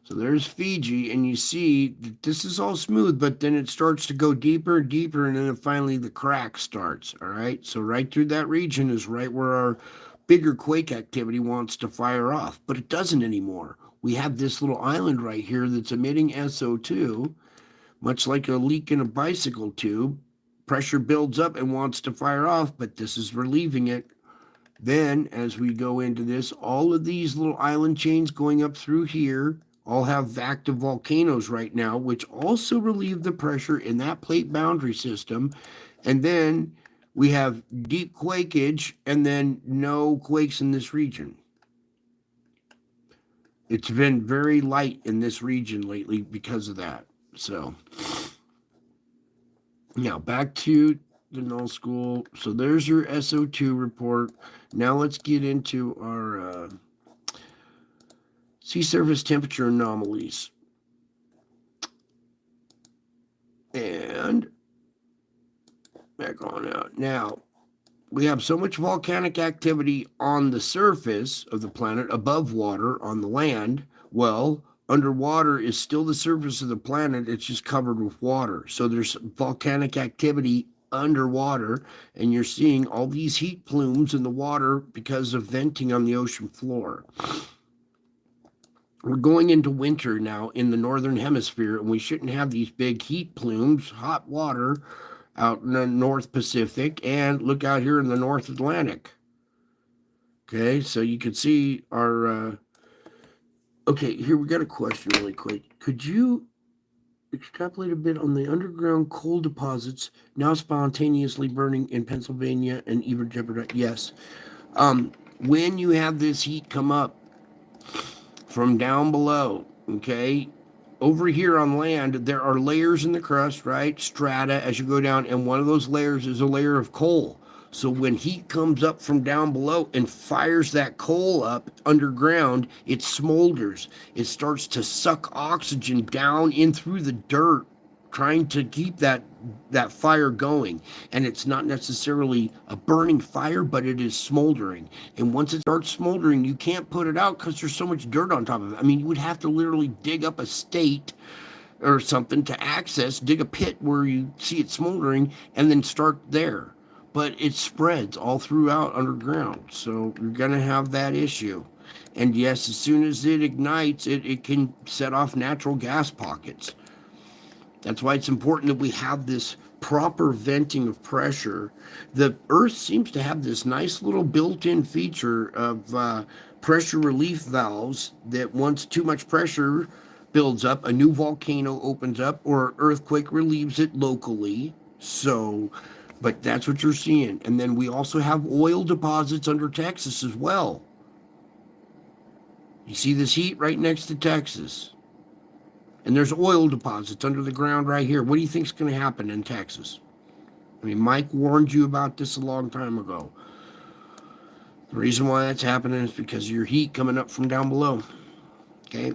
So there's Fiji, and you see that this is all smooth, but then it starts to go deeper and deeper, and then finally the crack starts, all right? So right through that region is right where our bigger quake activity wants to fire off, but it doesn't anymore. We have this little island right here that's emitting SO2, much like a leak in a bicycle tube. Pressure builds up and wants to fire off, but this is relieving it. Then, as we go into this, all of these little island chains going up through here all have active volcanoes right now, which also relieve the pressure in that plate boundary system. And then we have deep quakeage and then no quakes in this region. It's been very light in this region lately because of that. So now back to the null school. So there's your SO2 report. Now let's get into our sea surface temperature anomalies. And back on out. Now, we have so much volcanic activity on the surface of the planet, above water, on the land. Well, underwater is still the surface of the planet. It's just covered with water. So there's volcanic activity underwater, and you're seeing all these heat plumes in the water because of venting on the ocean floor. We're going into winter now in the northern hemisphere, and we shouldn't have these big heat plumes, hot water out in the North Pacific, and look out here in the North Atlantic. Okay, so you can see our... okay, here we got a question really quick. Could you extrapolate a bit on the underground coal deposits now spontaneously burning in Pennsylvania and even jeopardize? Yes. When you have this heat come up from down below, okay, over here on land, there are layers in the crust, right? Strata as you go down, and one of those layers is a layer of coal. So when heat comes up from down below and fires that coal up underground, it smolders. It starts to suck oxygen down in through the dirt, trying to keep that fire going. And it's not necessarily a burning fire, but it is smoldering. And once it starts smoldering, you can't put it out because there's so much dirt on top of it. I mean, you would have to literally dig up a state or something to access, dig a pit where you see it smoldering, and then start there. But it spreads all throughout underground. So you're going to have that issue. And yes, as soon as it ignites, it can set off natural gas pockets. That's why it's important that we have this proper venting of pressure. The Earth seems to have this nice little built-in feature of pressure relief valves that once too much pressure builds up, a new volcano opens up or an earthquake relieves it locally. So, but that's what you're seeing. And then we also have oil deposits under Texas as well. You see this heat right next to Texas. And there's oil deposits under the ground right here. What do you think is going to happen in Texas? I mean, Mike warned you about this a long time ago. The reason why that's happening is because of your heat coming up from down below. Okay?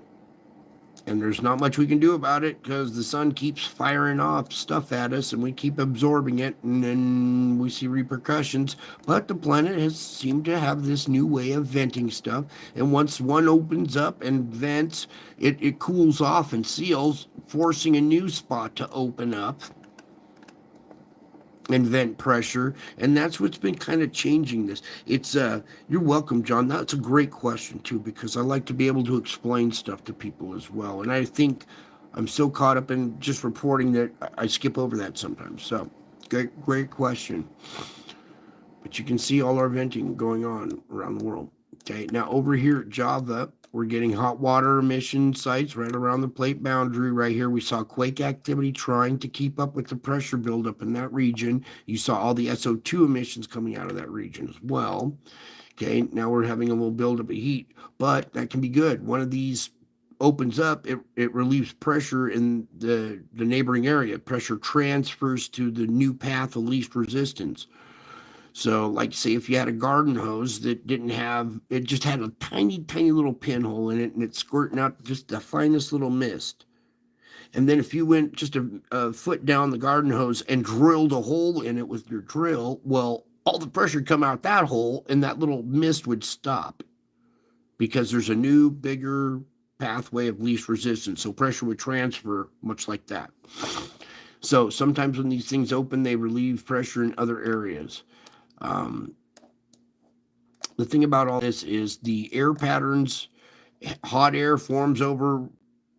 And there's not much we can do about it because the sun keeps firing off stuff at us and we keep absorbing it, and then we see repercussions. But the planet has seemed to have this new way of venting stuff. And once one opens up and vents, it cools off and seals, forcing a new spot to open up and vent pressure. And that's what's been kind of changing this. You're welcome, John. That's a great question too, because I like to be able to explain stuff to people as well. And I think I'm so caught up in just reporting that I skip over that sometimes. So great question. But you can see all our venting going on around the world. Okay, now over here at Java, we're getting hot water emission sites right around the plate boundary. Right here, we saw quake activity trying to keep up with the pressure buildup in that region. You saw all the SO2 emissions coming out of that region as well. Okay, now we're having a little buildup of heat, but that can be good. One of these opens up, it relieves pressure in the neighboring area. Pressure transfers to the new path of least resistance. So, like, say if you had a garden hose that didn't have, it just had a tiny little pinhole in it, and it's squirting out just the finest little mist. And then if you went just a foot down the garden hose and drilled a hole in it with your drill, well, all the pressure would come out that hole, and that little mist would stop because there's a new, bigger pathway of least resistance. So pressure would transfer much like that. So sometimes when these things open, they relieve pressure in other areas. The thing about all this is the air patterns. Hot air forms over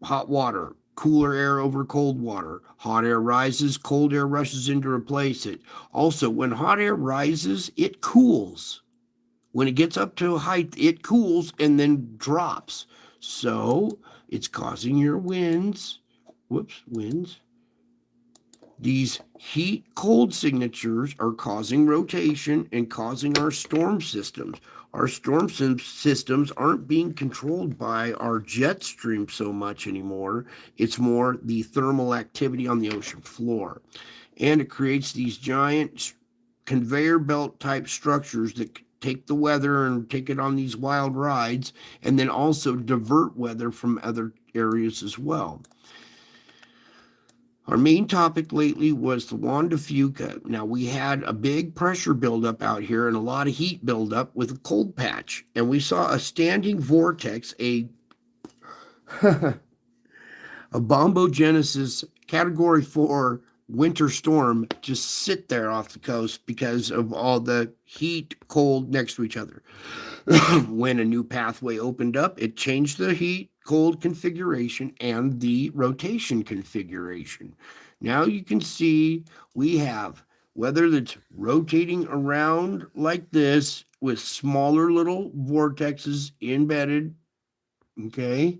hot water, cooler air over cold water. Hot air rises, cold air rushes in to replace it. Also, when hot air rises, it cools. When it gets up to a height, it cools and then drops. So it's causing your winds. Winds. These heat-cold signatures are causing rotation and causing our storm systems. Our storm systems aren't being controlled by our jet stream so much anymore. It's more the thermal activity on the ocean floor. And it creates these giant conveyor belt type structures that take the weather and take it on these wild rides, and then also divert weather from other areas as well. Our main topic lately was the Juan de Fuca. Now, we had a big pressure buildup out here and a lot of heat buildup with a cold patch. And we saw a standing vortex, a bombogenesis Category 4 winter storm just sit there off the coast because of all the heat, cold next to each other. When a new pathway opened up, it changed the heat, cold configuration and the rotation configuration. Now you can see we have weather that's rotating around like this with smaller little vortexes embedded. Okay,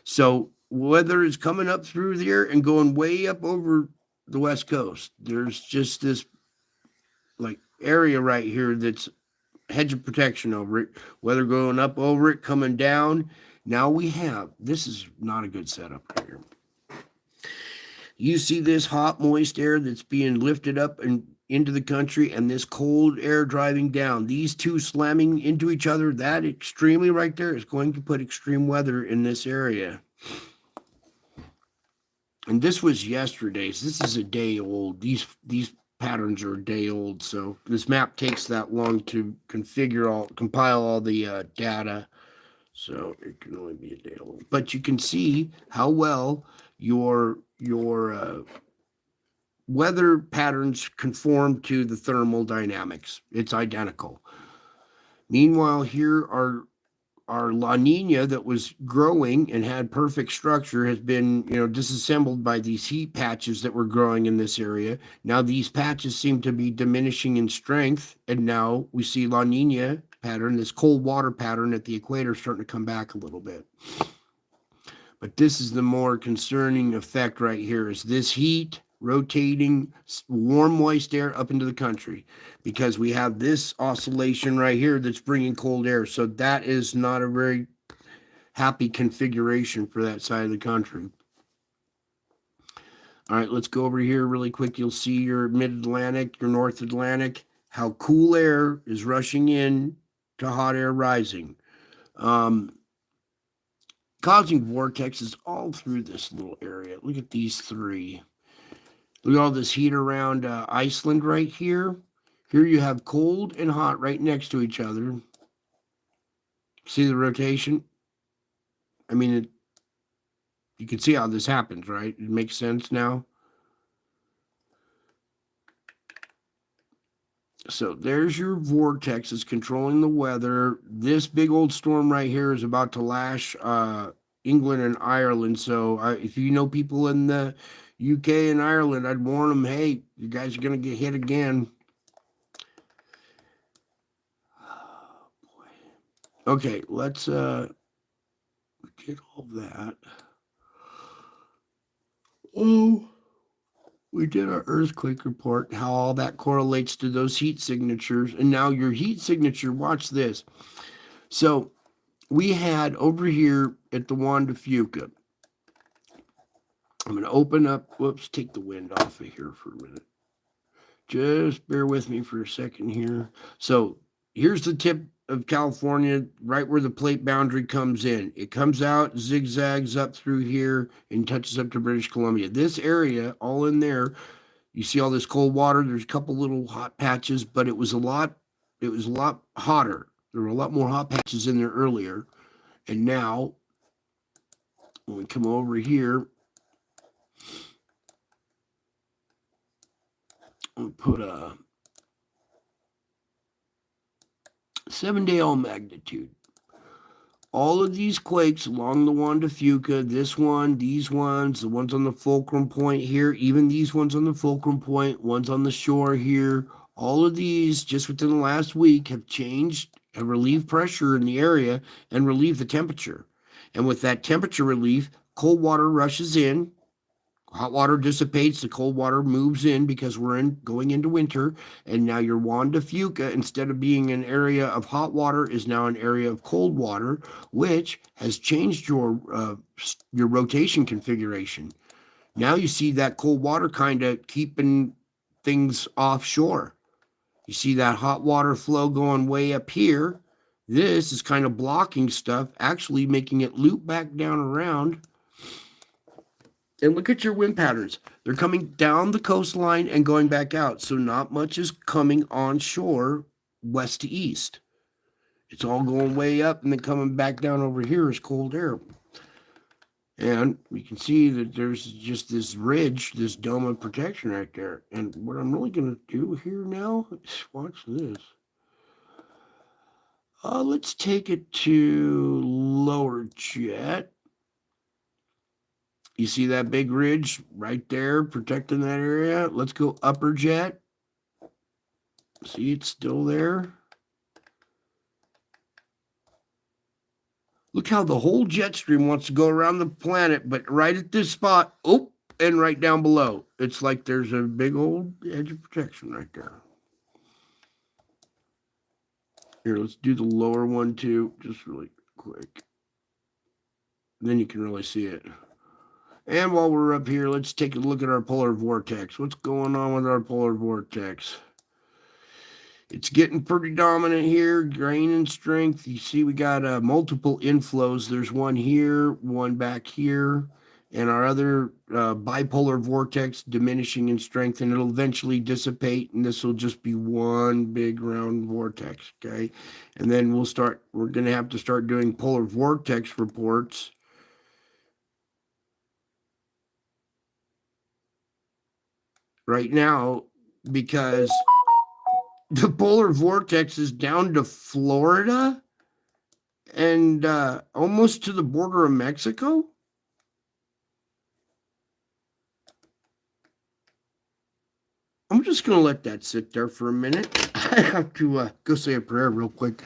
so weather is coming up through there and going way up over the west coast. There's just this like area right here that's hedge of protection over it, weather going up over it, coming down. Now we have, this is not a good setup right here. You see this hot, moist air that's being lifted up and into the country, and this cold air driving down. These two slamming into each other, that extremely right there is going to put extreme weather in this area. And this was yesterday's. This is a day old. These patterns are a day old, so this map takes that long to compile all the data, so it can only be a day old. But you can see how well your weather patterns conform to the thermal dynamics. It's identical. Meanwhile, here our La Nina that was growing and had perfect structure has been, disassembled by these heat patches that were growing in this area. Now these patches seem to be diminishing in strength, and now we see La Nina pattern, this cold water pattern at the equator starting to come back a little bit. But this is the more concerning effect right here, is this heat rotating warm, moist air up into the country, because we have this oscillation right here that's bringing cold air. So that is not a very happy configuration for that side of the country. All right, let's go over here really quick. You'll see your mid-Atlantic, your North Atlantic, how cool air is rushing in to hot air rising. causing vortexes all through this little area. Look at these three. Look at all this heat around Iceland right here. Here you have cold and hot right next to each other. See the rotation? I mean, you can see how this happens, right? It makes sense now. So there's your vortexes controlling the weather. This big old storm right here is about to lash England and Ireland. So if you know people in the UK and Ireland, I'd warn them, hey, you guys are going to get hit again. Oh, boy. Okay, let's get all that. Oh, we did our earthquake report, how all that correlates to those heat signatures. And now your heat signature, watch this. So we had over here at the Juan de Fuca, I'm going to open up, whoops, take the wind off of here for a minute. Just bear with me for a second here. So here's the tip of California, right where the plate boundary comes in. It comes out, zigzags up through here, and touches up to British Columbia. This area, all in there, you see all this cold water. There's a couple little hot patches, but it was a lot hotter. There were a lot more hot patches in there earlier. And now, when we come over here, we'll put a 7-day all magnitude. All of these quakes along the Juan de Fuca, this one, these ones, the ones on the fulcrum point here, even these ones on the fulcrum point, ones on the shore here, all of these just within the last week have changed, have relieved pressure in the area and relieved the temperature. And with that temperature relief, cold water rushes in, hot water dissipates, the cold water moves in because we're going into winter, and now your Juan de Fuca, instead of being an area of hot water, is now an area of cold water, which has changed your rotation configuration. Now you see that cold water kind of keeping things offshore. You see that hot water flow going way up here. This is kind of blocking stuff, actually making it loop back down around. And look at your wind patterns. They're coming down the coastline and going back out. So not much is coming onshore west to east. It's all going way up and then coming back down over here is cold air. And we can see that there's just this ridge, this dome of protection right there. And what I'm really going to do here now, watch this. Let's take it to lower jet. You see that big ridge right there protecting that area? Let's go upper jet. See, it's still there. Look how the whole jet stream wants to go around the planet, but right at this spot, oh, and right down below. It's like there's a big old edge of protection right there. Here, let's do the lower one too, just really quick. Then you can really see it. And while we're up here, let's take a look at our polar vortex. What's going on with our polar vortex? It's getting pretty dominant here, grain in strength. You see we got multiple inflows. There's one here, one back here, and our other bipolar vortex diminishing in strength, and it'll eventually dissipate, and this will just be one big round vortex, okay? And then we're going to have to start doing polar vortex reports. Right now, because the polar vortex is down to Florida and almost to the border of Mexico. I'm just going to let that sit there for a minute. I have to go say a prayer real quick.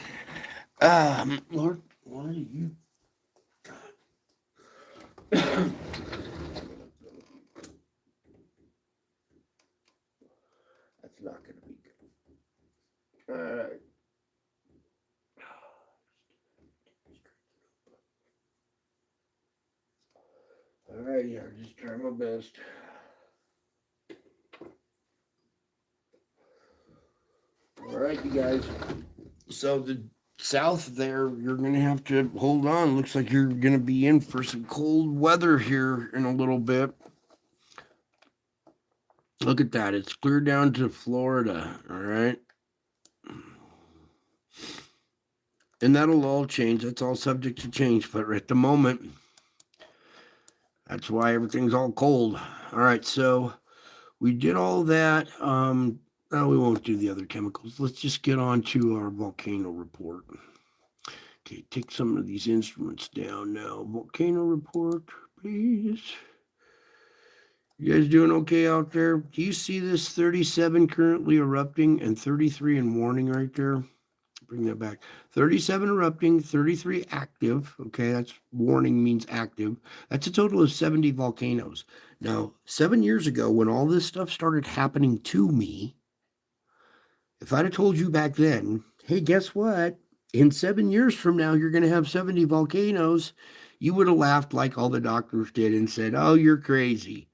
Lord, why are you... That's not going to be good. All right. All right, yeah, just try my best. All right, you guys. So south there, you're going to have to hold on. Looks like you're going to be in for some cold weather here in a little bit. Look at that. It's clear down to Florida. All right. And that'll all change. That's all subject to change. But at the moment, that's why everything's all cold. All right. So we did all that. No, we won't do the other chemicals. Let's just get on to our volcano report. Okay, take some of these instruments down now. Volcano report, please. You guys doing okay out there? Do you see this 37 currently erupting and 33 in warning right there? Bring that back. 37 erupting, 33 active. Okay, that's warning means active. That's a total of 70 volcanoes. Now, 7 years ago, when all this stuff started happening to me, if I'd have told you back then, hey, guess what? In 7 years from now, you're going to have 70 volcanoes, you would have laughed like all the doctors did and said, oh, you're crazy.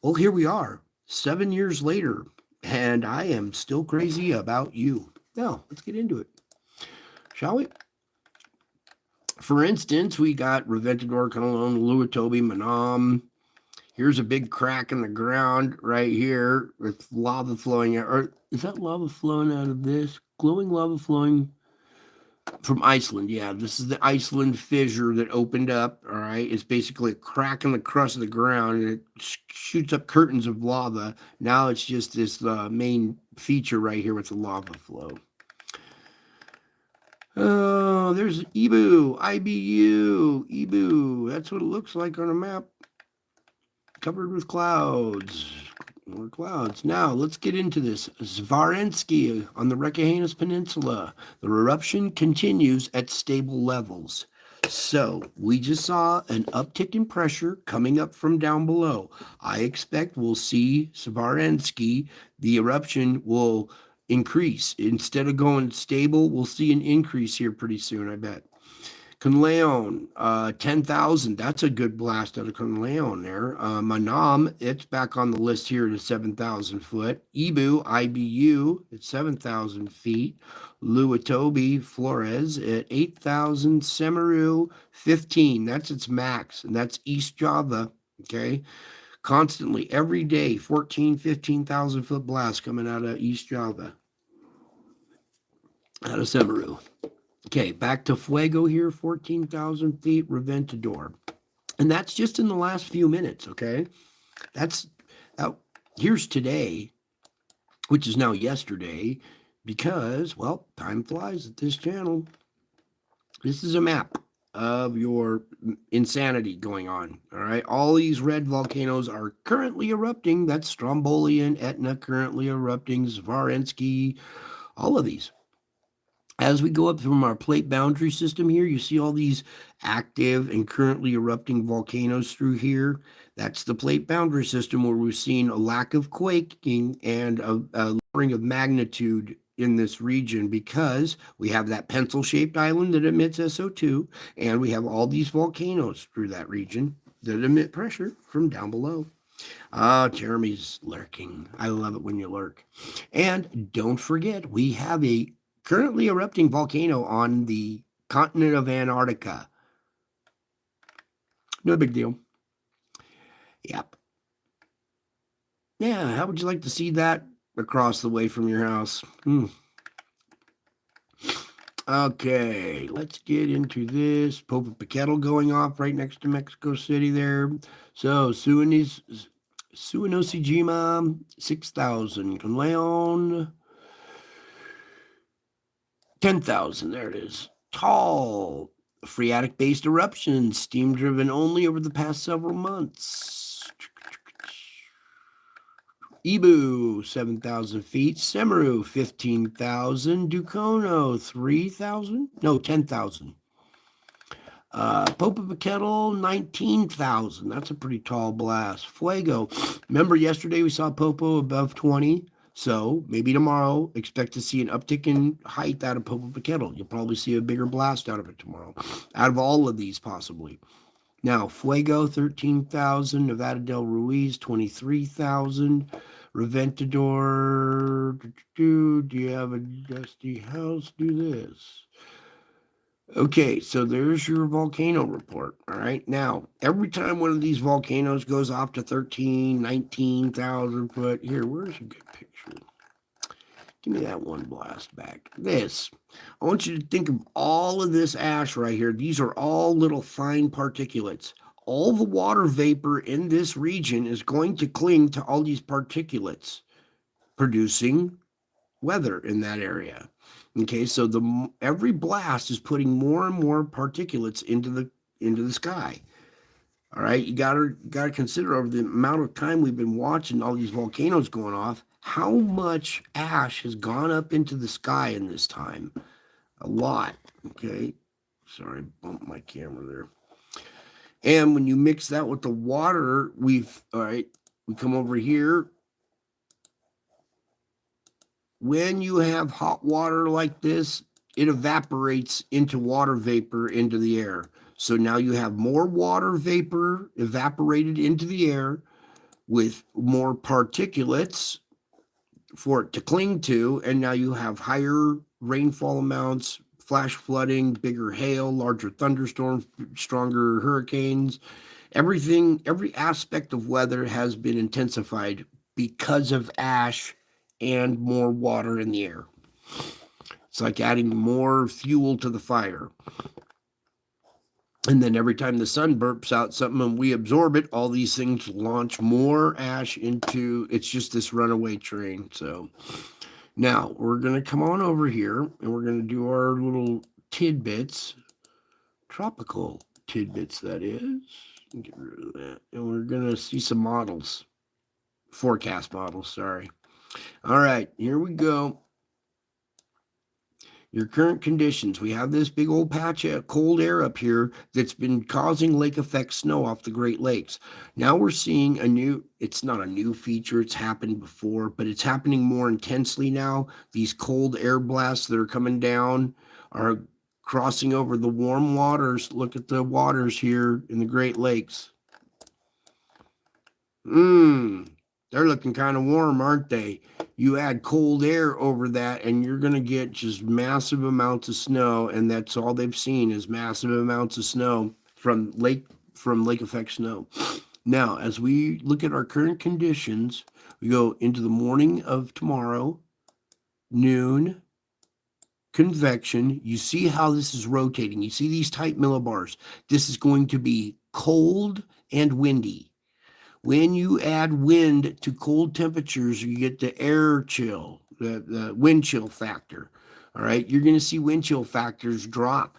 Well, here we are, 7 years later, and I am still crazy about you. Now, let's get into it, shall we? For instance, we got Reventador, Conalone, Luatobi, Manam. Here's a big crack in the ground right here with lava flowing out. Or is that lava flowing out of this? Glowing lava flowing from Iceland. Yeah, this is the Iceland fissure that opened up. All right. It's basically a crack in the crust of the ground and it shoots up curtains of lava. Now it's just this main feature right here with the lava flow. Oh, there's Ibu, IBU, Ibu. That's what it looks like on a map. Covered with clouds. More clouds. Now, let's get into this. Zvarensky on the Reykjanes Peninsula. The eruption continues at stable levels. So, we just saw an uptick in pressure coming up from down below. I expect we'll see Zvarensky. The eruption will increase. Instead of going stable, we'll see an increase here pretty soon, I bet. Conleon, 10,000. That's a good blast out of Conleon there. Manam, it's back on the list here to 7,000 foot. Ibu, IBU, at 7,000 feet. Luatobi, Flores, at 8,000. Semeru, 15. That's its max, and that's East Java, okay? Constantly, every day, 14, 15,000 foot blast coming out of East Java, out of Semeru. Okay, back to Fuego here, 14,000 feet, Reventador. And that's just in the last few minutes, okay? Here's today, which is now yesterday, because, well, time flies at this channel. This is a map of your insanity going on, all right? All these red volcanoes are currently erupting. That's Stromboli and Etna currently erupting, Zvarensky, all of these. As we go up from our plate boundary system here, you see all these active and currently erupting volcanoes through here. That's the plate boundary system where we've seen a lack of quaking and a lowering of magnitude in this region because we have that pencil-shaped island that emits SO2, and we have all these volcanoes through that region that emit pressure from down below. Jeremy's lurking. I love it when you lurk. And don't forget, we have a currently erupting volcano on the continent of Antarctica. No big deal. Yep. Yeah, how would you like to see that across the way from your house? Okay, let's get into this. Popocatépetl going off right next to Mexico City there. So, Suwanosejima, 6,000. Conleon, 10,000, there it is. Tall, phreatic-based eruptions, steam-driven only over the past several months. Ibu, 7,000 feet. Semeru, 15,000. Dukono, 3,000? No, 10,000. Popocatépetl, 19,000. That's a pretty tall blast. Fuego. Remember yesterday we saw Popo above 20? So maybe tomorrow, expect to see an uptick in height out of Popocatépetl. You'll probably see a bigger blast out of it tomorrow. Out of all of these, possibly. Now, Fuego, 13,000. Nevada del Ruiz, 23,000. Reventador. Do you have a dusty house? Do this. Okay, so there's your volcano report. All right. Now, every time one of these volcanoes goes off to 13, 19,000 foot, here, where's a good picture? Give me that one blast back. This. I want you to think of all of this ash right here. These are all little fine particulates. All the water vapor in this region is going to cling to all these particulates, producing weather in that area. Okay, so every blast is putting more and more particulates into the sky. All right, you gotta consider over the amount of time we've been watching all these volcanoes going off, how much ash has gone up into the sky in this time. A lot. Okay, sorry, bumped my camera there. And when you mix that with the water, we come over here. When you have hot water like this, it evaporates into water vapor into the air. So now you have more water vapor evaporated into the air with more particulates for it to cling to. And now you have higher rainfall amounts, flash flooding, bigger hail, larger thunderstorms, stronger hurricanes. Every aspect of weather has been intensified because of ash and more water in the air. It's like adding more fuel to the fire. And then every time the sun burps out something and we absorb it, all these things launch more ash into, it's just this runaway train. So now we're going to come on over here and we're going to do our little tidbits, tropical tidbits, that is. Get rid of that. And we're going to see some models, forecast models, sorry. All right, here we go. Your current conditions. We have this big old patch of cold air up here that's been causing lake effect snow off the Great Lakes. Now we're seeing it's not a new feature, it's happened before, but it's happening more intensely now. These cold air blasts that are coming down are crossing over the warm waters. Look at the waters here in the Great Lakes. They're looking kind of warm, aren't they? You add cold air over that and you're going to get just massive amounts of snow, and that's all they've seen is massive amounts of snow from lake effect snow. Now, as we look at our current conditions, we go into the morning of tomorrow, noon, convection. You see how this is rotating. You see these tight millibars. This is going to be cold and windy. When you add wind to cold temperatures, you get the air chill, the wind chill factor. All right, you're going to see wind chill factors drop.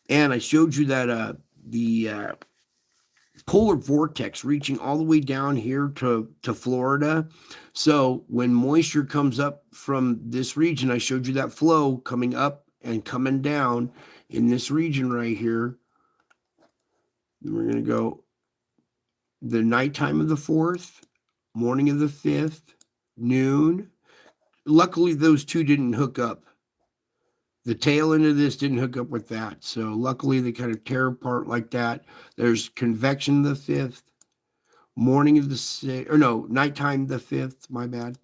And I showed you that the polar vortex reaching all the way down here to Florida. So when moisture comes up from this region, I showed you that flow coming up and coming down in this region right here. We're going to go the nighttime of the 4th, morning of the 5th, noon. Luckily, those two didn't hook up. The tail end of this didn't hook up with that. So luckily, they kind of tear apart like that. There's convection of the 5th, morning of the 6th, or no, nighttime the 5th, my bad.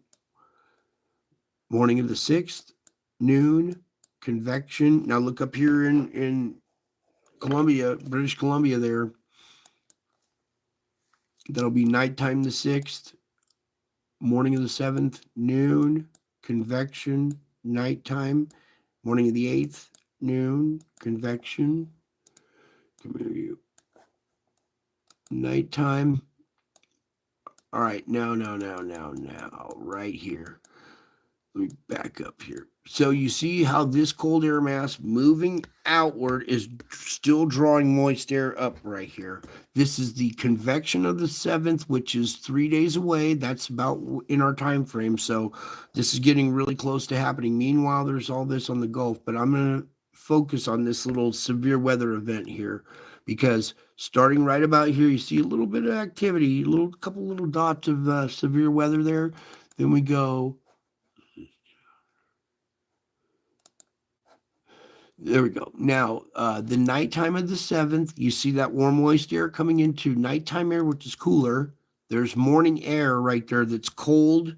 Morning of the 6th, noon, convection. Now look up here in Columbia, British Columbia there. That'll be nighttime the 6th, morning of the 7th, noon, convection, nighttime, morning of the 8th, noon, convection, come here you, nighttime. All right, now, right here. Let me back up here. So you see how this cold air mass moving outward is still drawing moist air up right here. This is the convection of the 7th, which is 3 days away. That's about in our time frame. So this is getting really close to happening. Meanwhile, there's all this on the Gulf, but I'm going to focus on this little severe weather event here, because starting right about here, you see a little bit of activity, couple little dots of severe weather there. Then we go. There we go. Now, the nighttime of the 7th, you see that warm, moist air coming into nighttime air, which is cooler. There's morning air right there that's cold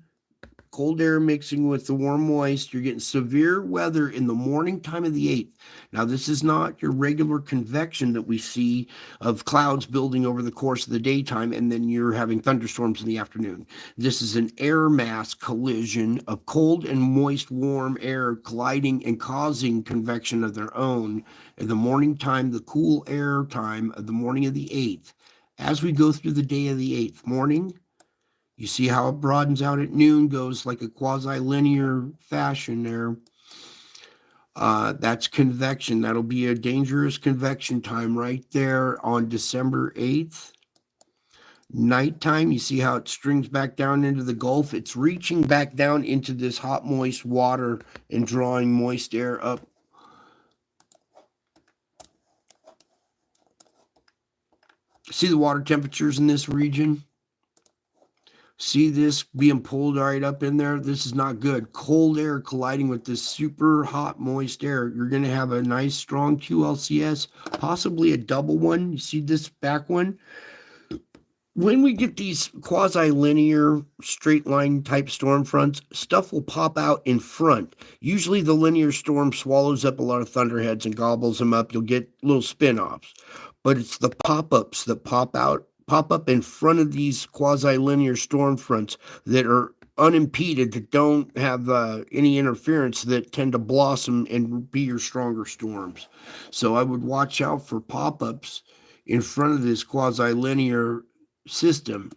air mixing with the warm moist. You're getting severe weather in the morning time of the 8th. Now, this is not your regular convection that we see of clouds building over the course of the daytime, and then you're having thunderstorms in the afternoon. This is an air mass collision of cold and moist warm air colliding and causing convection of their own in the morning time, the cool air time of the morning of the 8th. As we go through the day of the 8th morning, you see how it broadens out at noon, goes like a quasi-linear fashion there. That's convection. That'll be a dangerous convection time right there on December 8th. Nighttime, you see how it strings back down into the Gulf. It's reaching back down into this hot, moist water and drawing moist air up. See the water temperatures in this region? See this being pulled right up in there? This is not good. Cold air colliding with this super hot, moist air. You're going to have a nice, strong QLCS, possibly a double one. You see this back one? When we get these quasi-linear, straight-line type storm fronts, stuff will pop out in front. Usually the linear storm swallows up a lot of thunderheads and gobbles them up. You'll get little spin-offs. But it's the pop-ups that pop up in front of these quasi-linear storm fronts that are unimpeded, that don't have any interference, that tend to blossom and be your stronger storms. So I would watch out for pop-ups in front of this quasi-linear system.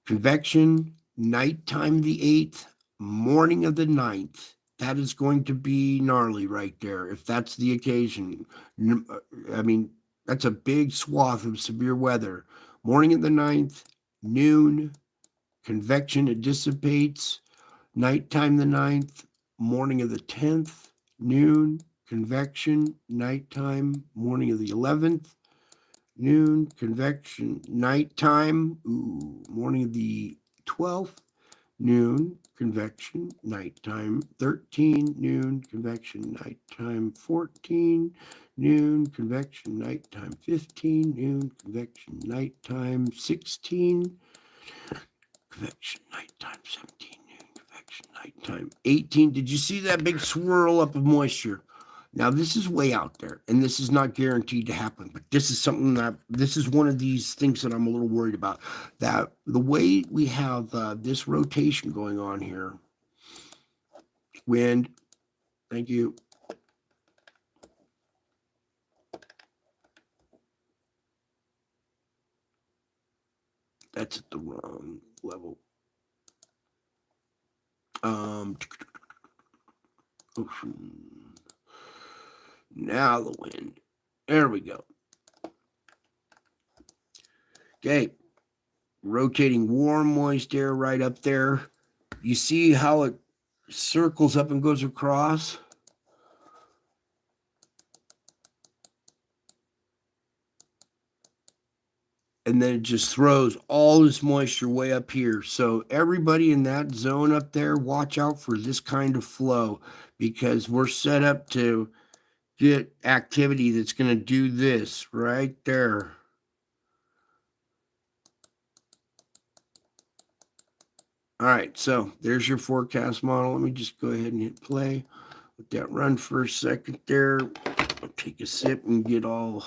Convection, nighttime the 8th, morning of the 9th. That is going to be gnarly right there, if that's the occasion. I mean, that's a big swath of severe weather. Morning of the 9th, noon, convection, it dissipates. Nighttime the 9th, morning of the 10th, noon, convection, nighttime, morning of the 11th, noon, convection, nighttime, morning of the 12th, noon, convection, nighttime, 13, noon, convection, nighttime, 14, noon, convection, nighttime, 15, noon, convection, nighttime, 16, convection, nighttime, 17, noon, convection, nighttime, 18. Did you see that big swirl up of moisture? Now, this is way out there, and this is not guaranteed to happen, but this is something this is one of these things that I'm a little worried about, that the way we have this rotation going on here, wind, thank you. That's at the wrong level. Now the wind. There we go. Okay. Rotating warm, moist air right up there. You see how it circles up and goes across? And then it just throws all this moisture way up here. So everybody in that zone up there, watch out for this kind of flow, because we're set up to get activity that's going to do this right there. All right, so there's your forecast model. Let me just go ahead and hit play. Let that run for a second there. I'll take a sip and get all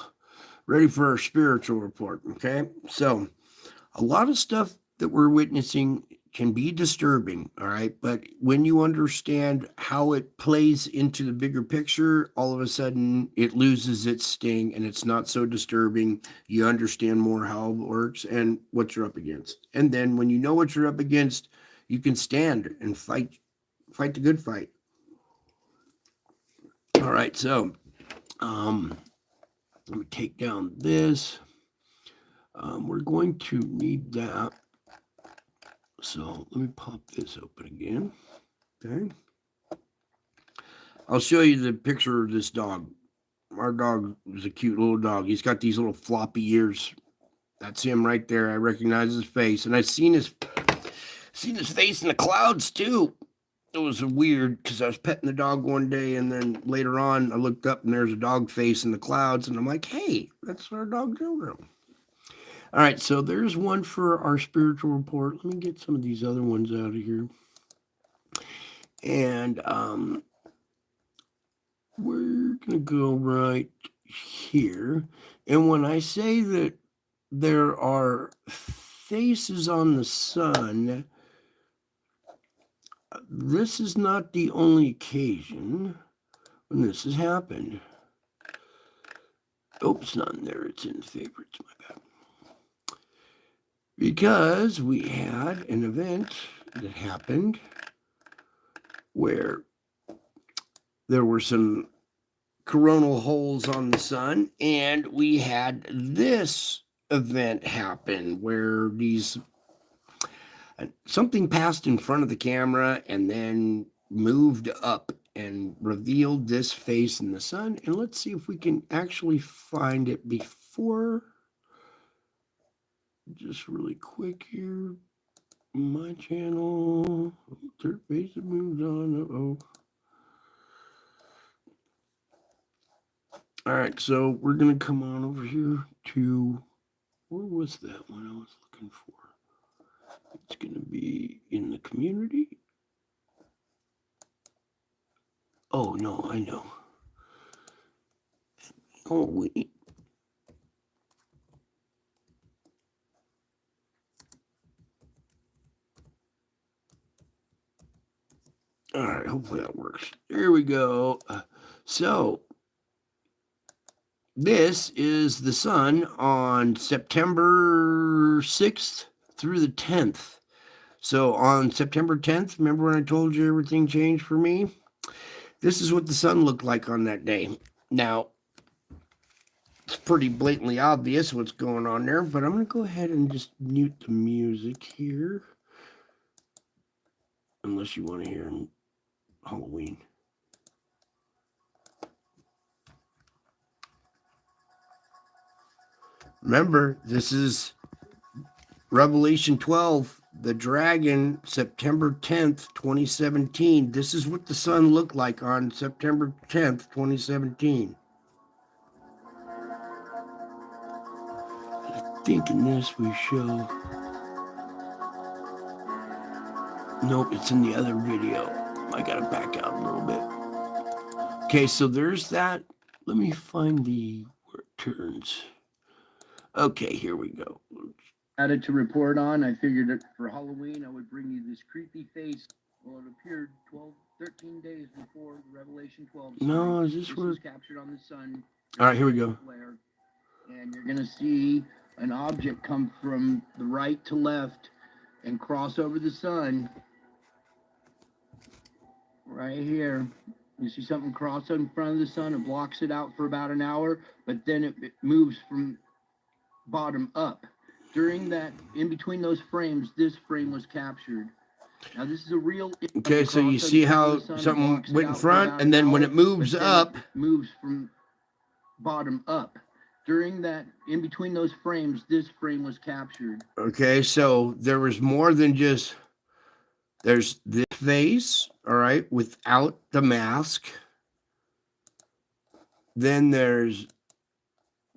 ready for our spiritual report, okay? So a lot of stuff that we're witnessing can be disturbing, all right? But when you understand how it plays into the bigger picture, all of a sudden it loses its sting and it's not so disturbing. You understand more how it works and what you're up against. And then when you know what you're up against, you can stand and fight the good fight. All right, so let me take down this. We're going to need that. So let me pop this open again. Okay. I'll show you the picture of this dog. Our dog is a cute little dog. He's got these little floppy ears. That's him right there. I recognize his face. And I've seen his face in the clouds too. It was weird because I was petting the dog one day, and then later on I looked up and there's a dog face in the clouds, and I'm like, hey, that's our dog Jojo. All right, so there's one for our spiritual report. Let me get some of these other ones out of here. And we're going to go right here. And when I say that there are faces on the sun, this is not the only occasion when this has happened. Oh, it's not in there. It's in favorites. My bad. Because we had an event that happened where there were some coronal holes on the sun, and we had this event happen where something passed in front of the camera and then moved up and revealed this face in the sun. And let's see if we can actually find it before. Just really quick here. My channel. Third face that moved on. All right, so we're going to come on over here to, where was that one I was looking for? It's going to be in the community. Oh, no, I know. Oh, wait. All right, hopefully that works. There we go. So, this is the sun on September 6th through the 10th. So on September 10th, remember when I told you everything changed for me? This is what the sun looked like on that day. Now, it's pretty blatantly obvious what's going on there, but I'm going to go ahead and just mute the music here. Unless you want to hear Halloween. Remember, this is Revelation 12, the dragon, September 10th, 2017. This is what the sun looked like on September 10th, 2017. I think in this we show... Nope, it's in the other video. I gotta back out a little bit. Okay, so there's that. Let me find where it turns. Okay, here we go. Added to report on. I figured that for Halloween I would bring you this creepy face. Well, it appeared 13 days before the Revelation 12. No, is this where... was captured on the sun. All right, here we go. And you're going to see an object come from the right to left and cross over the sun. Right here. You see something cross in front of the sun. It blocks it out for about an hour, but then it moves from bottom up. During that, in between those frames, this frame was captured. Now this is a real... Okay, so you see how something went in front, and then when it moves up... It moves from bottom up. During that, in between those frames, this frame was captured. Okay, so there was more than just... There's this face, all right, without the mask. Then there's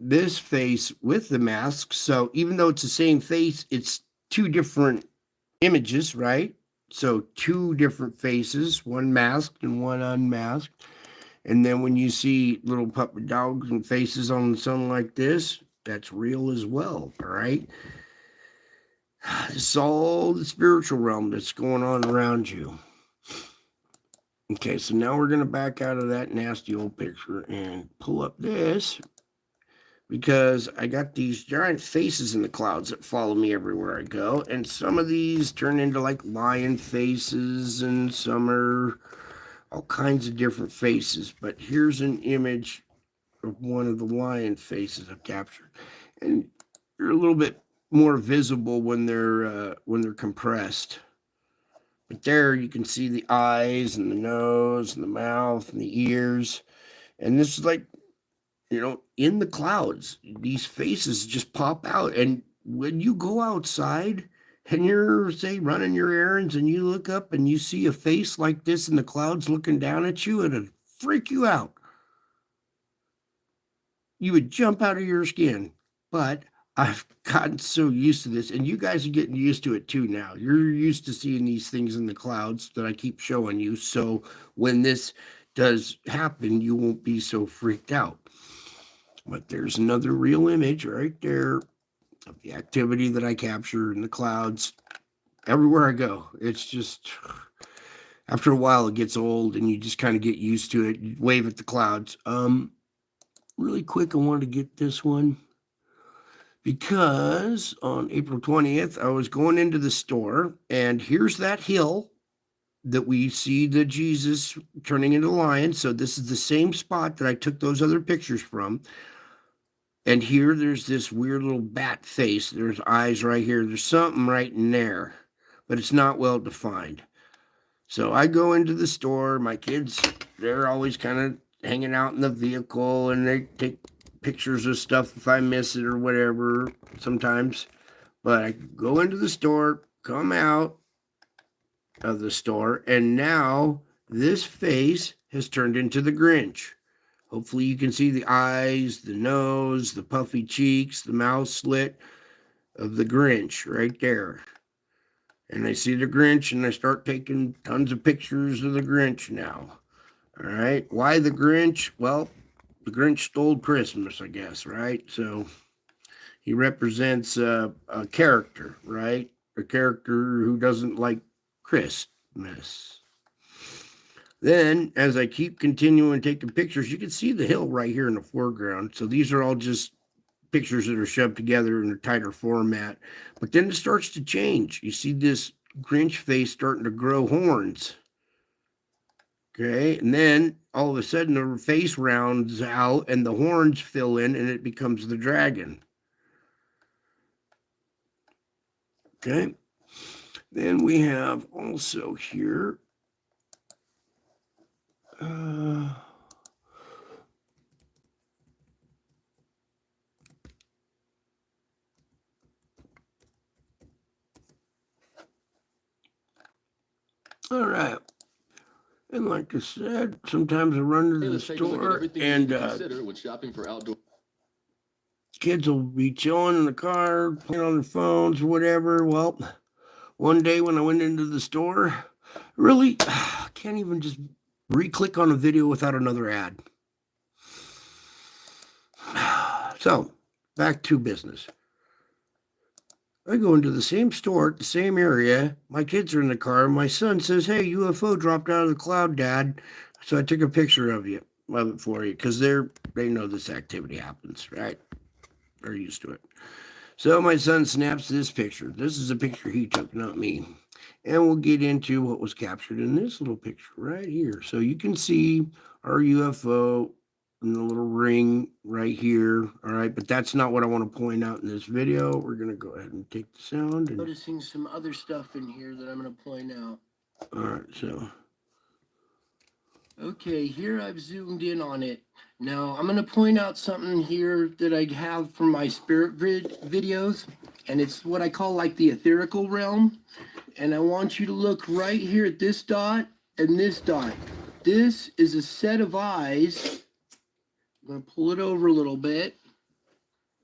this face with the mask. So even though it's the same face, it's two different images, right? So two different faces, one masked and one unmasked. And then when you see little puppet dogs and faces on the sun like this, that's real as well, all right? It's all the spiritual realm that's going on around you. Okay, so now we're going to back out of that nasty old picture and pull up this, because I got these giant faces in the clouds that follow me everywhere I go. And some of these turn into like lion faces, and some are all kinds of different faces. But here's an image of one of the lion faces I've captured. And they're a little bit more visible when they're compressed. But there you can see the eyes and the nose and the mouth and the ears. And this is like, you know, in the clouds, these faces just pop out. And when you go outside and you're, say, running your errands and you look up and you see a face like this in the clouds looking down at you, it'd freak you out. You would jump out of your skin. But I've gotten so used to this, and you guys are getting used to it too now. You're used to seeing these things in the clouds that I keep showing you. So when this does happen, you won't be so freaked out. But there's another real image right there of the activity that I capture in the clouds everywhere I go. It's just, after a while, it gets old and you just kind of get used to it. You wave at the clouds. Really quick, I wanted to get this one because on April 20th, I was going into the store, and here's that hill that we see the Jesus turning into a lion. So this is the same spot that I took those other pictures from. And here there's this weird little bat face. There's eyes right here. There's something right in there, but it's not well defined. So I go into the store. My kids, they're always kind of hanging out in the vehicle, and they take pictures of stuff if I miss it or whatever sometimes. But I go into the store, come out of the store, and now this face has turned into the Grinch. Hopefully you can see the eyes, the nose, the puffy cheeks, the mouth slit of the Grinch right there. And I see the Grinch, and I start taking tons of pictures of the Grinch now. All right. Why the Grinch? Well, the Grinch stole Christmas, I guess, right? So he represents a character, right? A character who doesn't like Christmas. Then, as I keep continuing taking pictures, you can see the hill right here in the foreground. So these are all just pictures that are shoved together in a tighter format. But then it starts to change. You see this Grinch face starting to grow horns. Okay, and then all of a sudden the face rounds out and the horns fill in, and it becomes the dragon. Okay, then we have also here all right. And like I said, sometimes I run to the store and consider when shopping for outdoor. Kids will be chilling in the car, playing on their phones or whatever. Well, one day when I went into the store, really, I can't even just re-click on a video without another ad. So, back to business. I go into the same store, the same area. My kids are in the car. My son says, "Hey, UFO dropped out of the cloud, Dad." So I took a picture of it for you because they know this activity happens, right? They're used to it. So my son snaps this picture. This is a picture he took, not me. And we'll get into what was captured in this little picture right here. So you can see our UFO in the little ring right here. All right, but that's not what I want to point out in this video. We're going to go ahead and take the sound. And Noticing some other stuff in here that I'm going to point out. all right, so. Okay, here I've zoomed in on it. Now, I'm going to point out something here that I have from my spirit videos, and it's what I call like the etherical realm. And I want you to look right here at this dot and this dot. This is a set of eyes. I'm going to pull it over a little bit.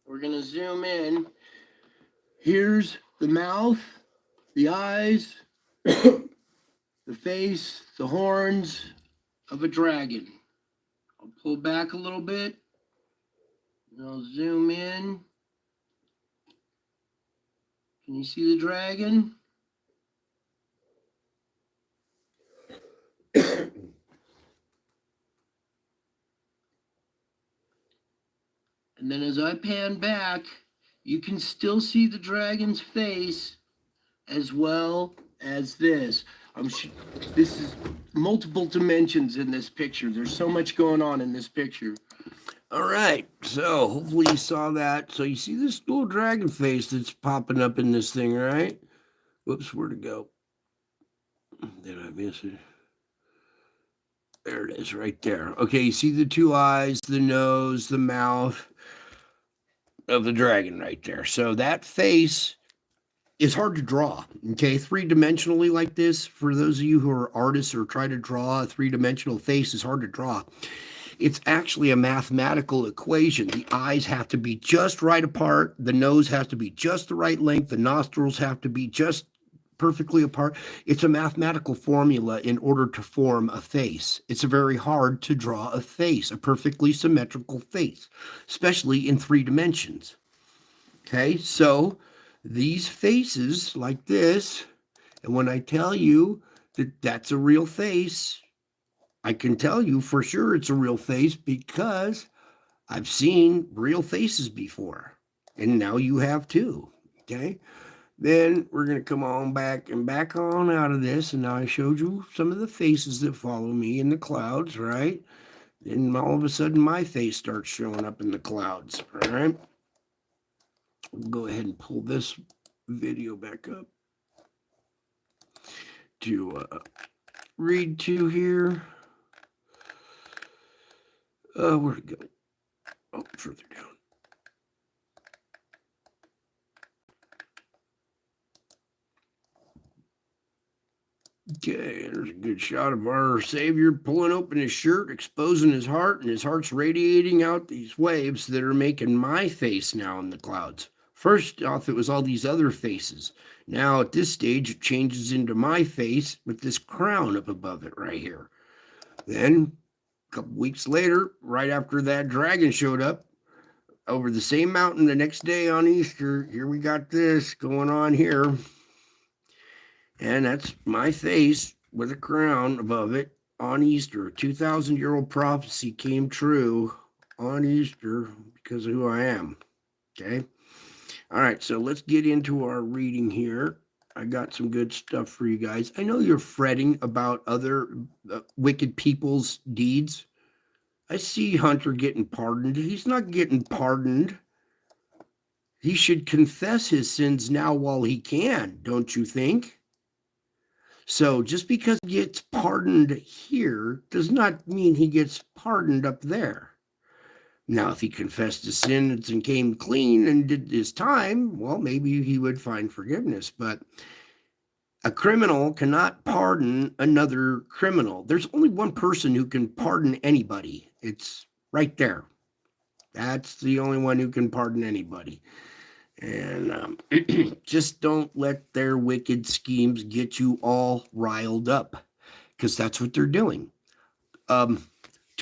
We're going to zoom in. Here's the mouth, the eyes, the face, the horns of a dragon. I'll pull back a little bit. And I'll zoom in. Can you see the dragon? And then as I pan back, you can still see the dragon's face as well as this. This is multiple dimensions in this picture. There's so much going on in this picture. All right, so hopefully you saw that. So you see this little dragon face that's popping up in this thing, right? Whoops, where'd it go? Did I miss it? There it is, right there. Okay, you see the two eyes, the nose, the mouth of the dragon right there. So that face is hard to draw, okay? Three-dimensionally like this, for those of you who are artists or try to draw a three-dimensional face, is hard to draw. It's actually a mathematical equation. The eyes have to be just right apart. The nose has to be just the right length. The nostrils have to be just perfectly apart. It's a mathematical formula in order to form a face. It's very hard to draw a face, a perfectly symmetrical face, especially in 3 dimensions. Okay, so these faces like this, and when I tell you that that's a real face, I can tell you for sure it's a real face because I've seen real faces before, and now you have too. Okay, then we're going to come on back and back on out of this, and now I showed you some of the faces that follow me in the clouds, right? And all of a sudden my face starts showing up in the clouds, all right? We'll go ahead and pull this video back up to read to here. Where'd it go? Oh, further down. Okay, there's a good shot of our Savior pulling open his shirt, exposing his heart, and his heart's radiating out these waves that are making my face now in the clouds. First off, it was all these other faces. Now, at this stage, it changes into my face with this crown up above it right here. Then, a couple weeks later, right after that dragon showed up, over the same mountain the next day on Easter, here we got this going on here. And that's my face with a crown above it on Easter. A 2,000-year-old prophecy came true on Easter because of who I am. Okay. All right. So let's get into our reading here. I got some good stuff for you guys. I know you're fretting about other wicked people's deeds. I see Hunter getting pardoned. He's not getting pardoned. He should confess his sins now while he can, don't you think? So just because he gets pardoned here does not mean he gets pardoned up there. Now, if he confessed his sins and came clean and did his time, well, maybe he would find forgiveness. But a criminal cannot pardon another criminal. There's only one person who can pardon anybody. It's right there. That's the only one who can pardon anybody. And just don't let their wicked schemes get you all riled up, because that's what they're doing. 2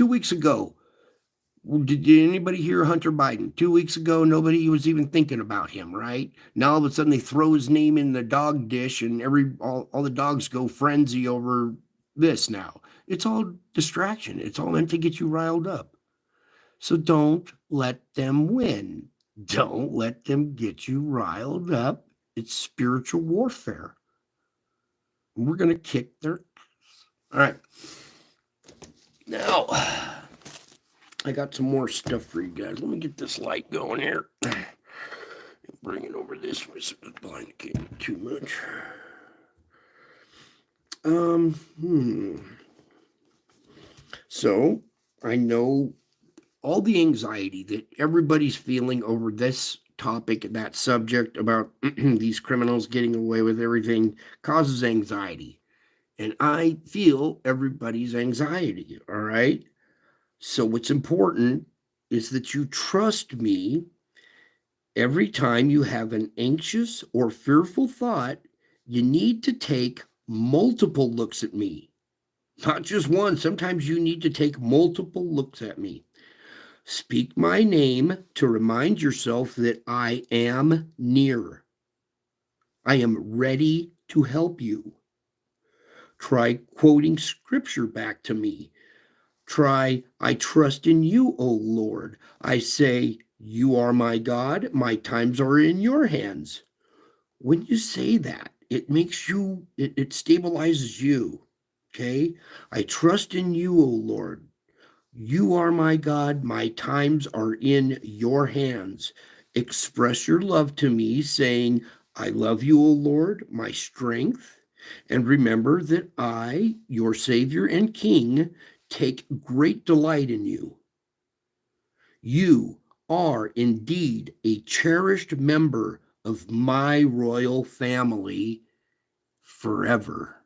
weeks ago, did anybody hear Hunter Biden? 2 weeks ago, nobody was even thinking about him, right? Now all of a sudden they throw his name in the dog dish, and all the dogs go frenzy over this now. It's all distraction. It's all meant to get you riled up. So don't let them win. Don't let them get you riled up. It's spiritual warfare. We're going to kick their ass. All right. Now, I got some more stuff for you guys. Let me get this light going here. Bring it over this way so it's blind can't too much. So, I know all the anxiety that everybody's feeling over this topic, that subject about these criminals getting away with everything causes anxiety. And I feel everybody's anxiety, all right? So what's important is that you trust me every time you have an anxious or fearful thought. You need to take multiple looks at me, not just one. Sometimes you need to take multiple looks at me. Speak my name to remind yourself that I am near. I am ready to help you. Try quoting scripture back to me. Try, I trust in you, O Lord. I say, you are my God. My times are in your hands. When you say that, it makes you, it stabilizes you. Okay? I trust in you, O Lord. You are my God, my times are in your hands. Express your love to me, saying, I love you, O Lord, my strength. And remember that I, your Savior and King, take great delight in you. You are indeed a cherished member of my royal family forever.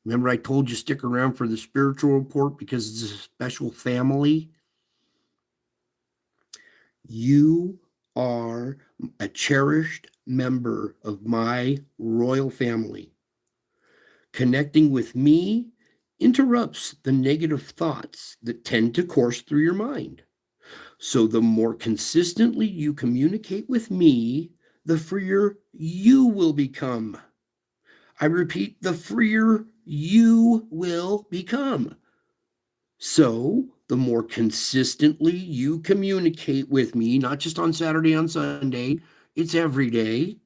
Remember I told you stick around for the spiritual report because it's a special family? You are a cherished member of my royal family. Connecting with me interrupts the negative thoughts that tend to course through your mind. So the more consistently you communicate with me, the freer you will become. I repeat, the freer you will become. So the more consistently you communicate with me, not just on Saturday, on Sunday, it's every day.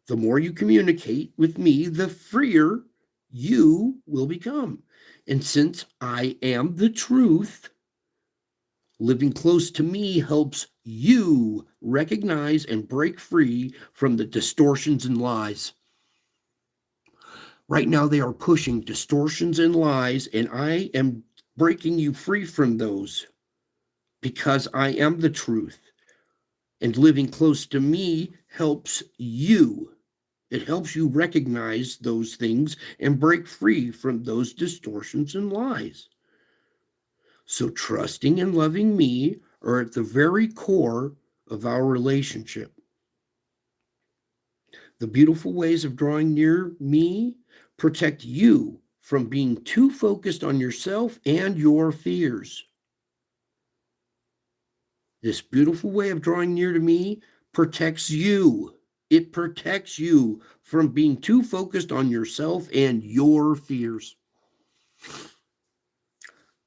The more you communicate with me, the freer you will become. And since I am the truth, living close to me helps you recognize and break free from the distortions and lies. Right now, they are pushing distortions and lies, and I am breaking you free from those because I am the truth. And living close to me helps you. It helps you recognize those things and break free from those distortions and lies. So, trusting and loving me are at the very core of our relationship. The beautiful ways of drawing near me protect you from being too focused on yourself and your fears. This beautiful way of drawing near to me protects you. It protects you from being too focused on yourself and your fears.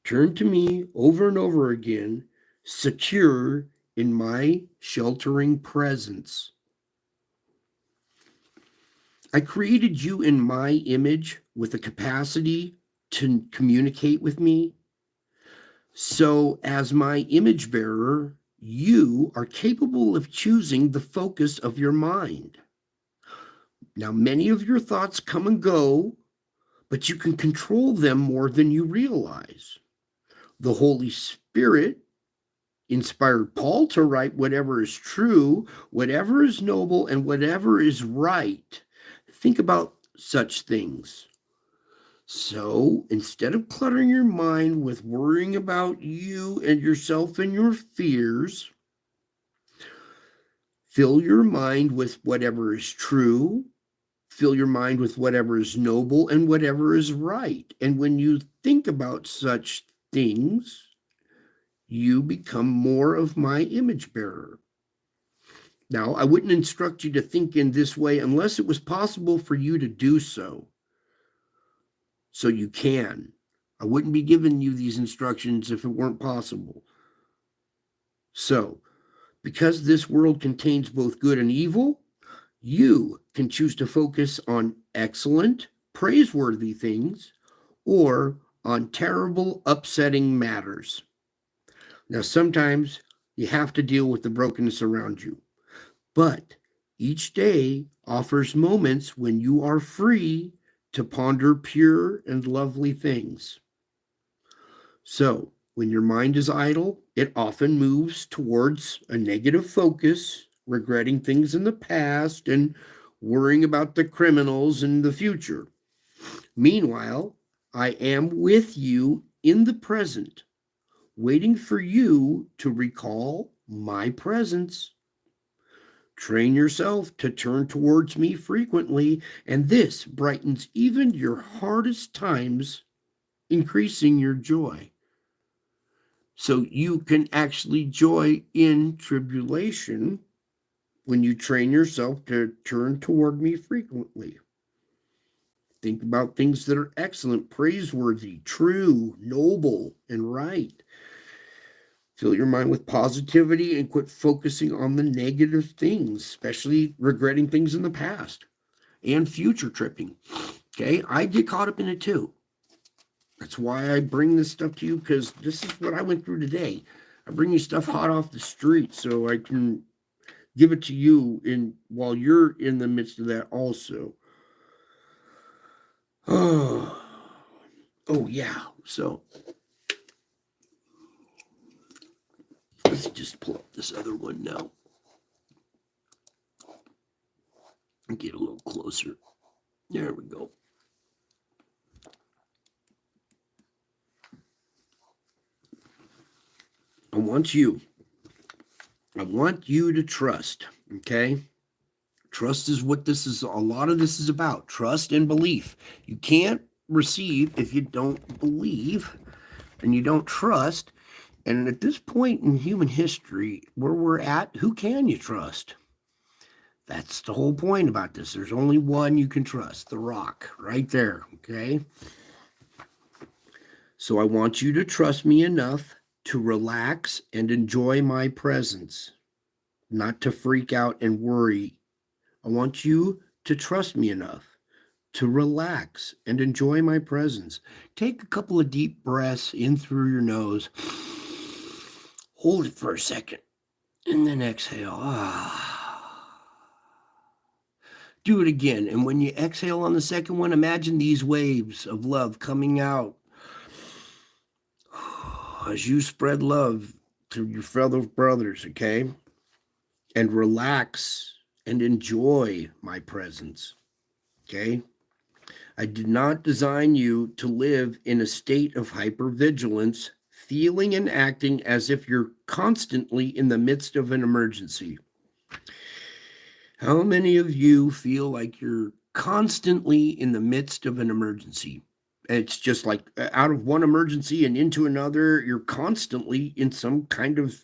Turn to me over and over again, secure in my sheltering presence. I created you in my image with the capacity to communicate with me. So, as my image bearer, you are capable of choosing the focus of your mind. Now, many of your thoughts come and go, but you can control them more than you realize. The Holy Spirit inspired Paul to write whatever is true, whatever is noble, and whatever is right. Think about such things. So instead of cluttering your mind with worrying about you and yourself and your fears, fill your mind with whatever is true, fill your mind with whatever is noble and whatever is right. And when you think about such things, you become more of my image bearer. Now, I wouldn't instruct you to think in this way unless it was possible for you to do so. So you can. I wouldn't be giving you these instructions if it weren't possible. So, because this world contains both good and evil, you can choose to focus on excellent, praiseworthy things or on terrible, upsetting matters. Now, sometimes you have to deal with the brokenness around you, but each day offers moments when you are free to ponder pure and lovely things. So, when your mind is idle, it often moves towards a negative focus, regretting things in the past and worrying about the criminals in the future. Meanwhile, I am with you in the present, waiting for you to recall my presence. Train yourself to turn towards me frequently, and this brightens even your hardest times, increasing your joy. So you can actually joy in tribulation when you train yourself to turn toward me frequently. Think about things that are excellent, praiseworthy, true, noble, and right. Fill your mind with positivity and quit focusing on the negative things, especially regretting things in the past and future tripping. Okay, I get caught up in it too. That's why I bring this stuff to you, because this is what I went through today. I bring you stuff hot off the street so I can give it to you in while you're in the midst of that also. Oh, yeah. So let's just pull up this other one now and get a little closer. There we go. I want you to trust, okay? Trust is what a lot of this is about. Trust and belief. You can't receive if you don't believe and you don't trust. And at this point in human history, where we're at, who can you trust? That's the whole point about this. There's only one you can trust, the rock, right there, okay? So I want you to trust me enough to relax and enjoy my presence, not to freak out and worry. I want you to trust me enough to relax and enjoy my presence. Take a couple of deep breaths in through your nose. Hold it for a second and then exhale. Do it again. And when you exhale on the second one, imagine these waves of love coming out as you spread love to your fellow brothers, okay? And relax and enjoy my presence, okay? I did not design you to live in a state of hypervigilance, feeling and acting as if you're constantly in the midst of an emergency. How many of you feel like you're constantly in the midst of an emergency? It's just like out of one emergency and into another, you're constantly in some kind of,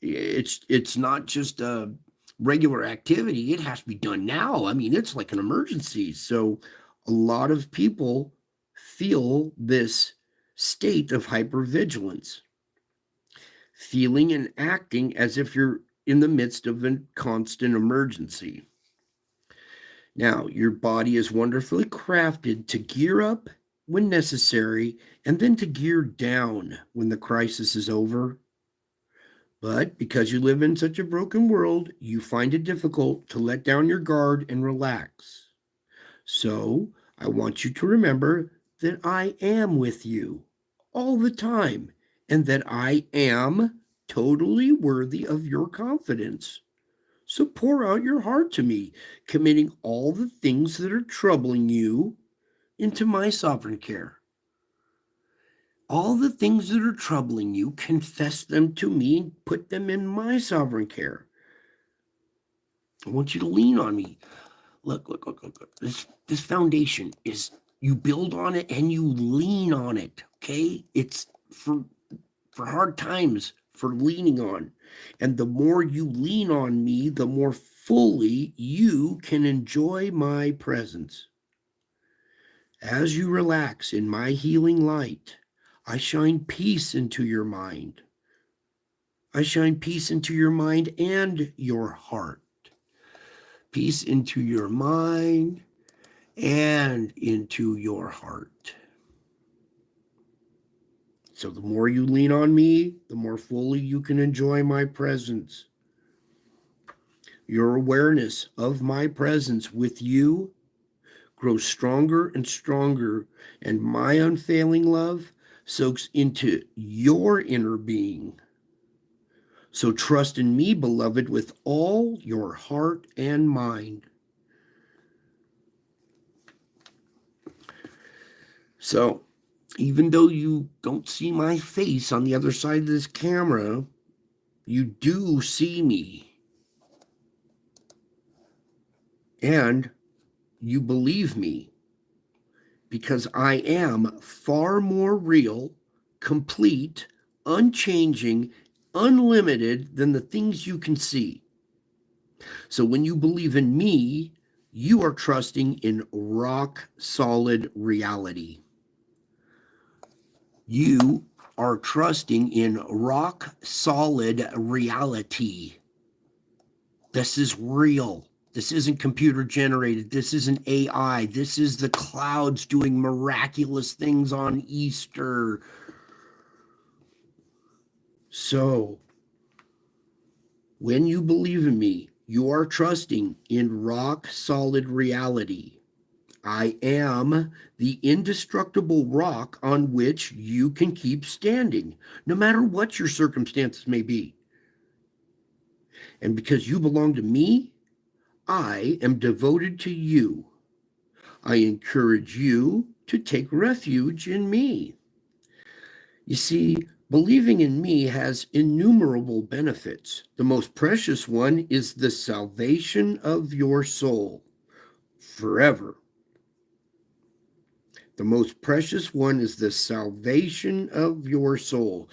it's not just a regular activity. It has to be done now. I mean, it's like an emergency. So a lot of people feel this state of hypervigilance, feeling and acting as if you're in the midst of a constant emergency. Now, your body is wonderfully crafted to gear up when necessary and then to gear down when the crisis is over. But because you live in such a broken world, you find it difficult to let down your guard and relax. So I want you to remember that I am with you all the time and that I am totally worthy of your confidence. So pour out your heart to me, committing all the things that are troubling you into my sovereign care. All the things that are troubling you, confess them to me and put them in my sovereign care. I want you to lean on me. Look. This foundation is, you build on it and you lean on it, okay? It's for hard times, for leaning on. And the more you lean on me, the more fully you can enjoy my presence. As you relax in my healing light, I shine peace into your mind. I shine peace into your mind and your heart. Peace into your mind and into your heart. So the more you lean on me, the more fully you can enjoy my presence. Your awareness of my presence with you grows stronger and stronger, and my unfailing love soaks into your inner being. So trust in me, beloved, with all your heart and mind. So even though you don't see my face on the other side of this camera, you do see me. And you believe me because I am far more real, complete, unchanging, unlimited than the things you can see. So when you believe in me, you are trusting in rock solid reality. You are trusting in rock solid reality. This is real. This isn't computer generated. This isn't AI. This is the clouds doing miraculous things on Easter. So, when you believe in me, you are trusting in rock solid reality. I am the indestructible rock on which you can keep standing, no matter what your circumstances may be. And because you belong to me, I am devoted to you. I encourage you to take refuge in me. You see, Believing in me has innumerable benefits. The most precious one is the salvation of your soul forever. The most precious one is the salvation of your soul.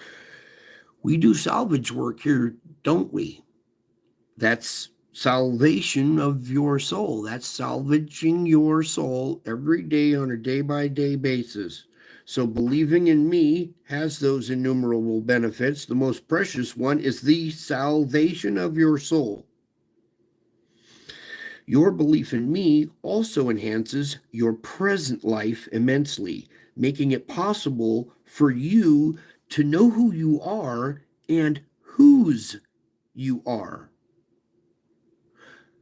We do salvage work here, don't we? That's salvation of your soul. That's salvaging your soul every day on a day-by-day basis. So believing in me has those innumerable benefits. The most precious one is the salvation of your soul. Your belief in me also enhances your present life immensely, making it possible for you to know who you are and whose you are.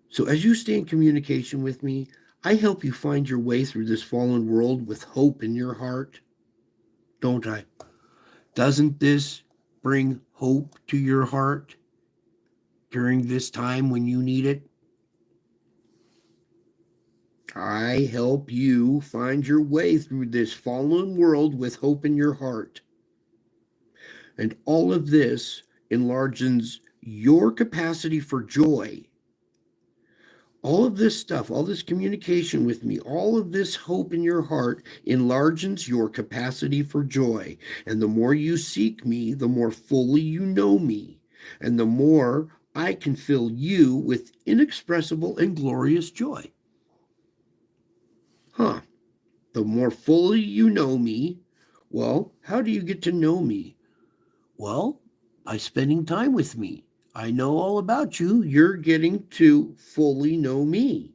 So as you stay in communication with me, I help you find your way through this fallen world with hope in your heart. Don't I? Doesn't this bring hope to your heart during this time when you need it? I help you find your way through this fallen world with hope in your heart. And all of this enlarges your capacity for joy. All of this stuff, all this communication with me, all of this hope in your heart enlarges your capacity for joy. And the more you seek me, the more fully you know me. And the more I can fill you with inexpressible and glorious joy. The more fully you know me, well, how do you get to know me? Well, by spending time with me. I know all about you. You're getting to fully know me.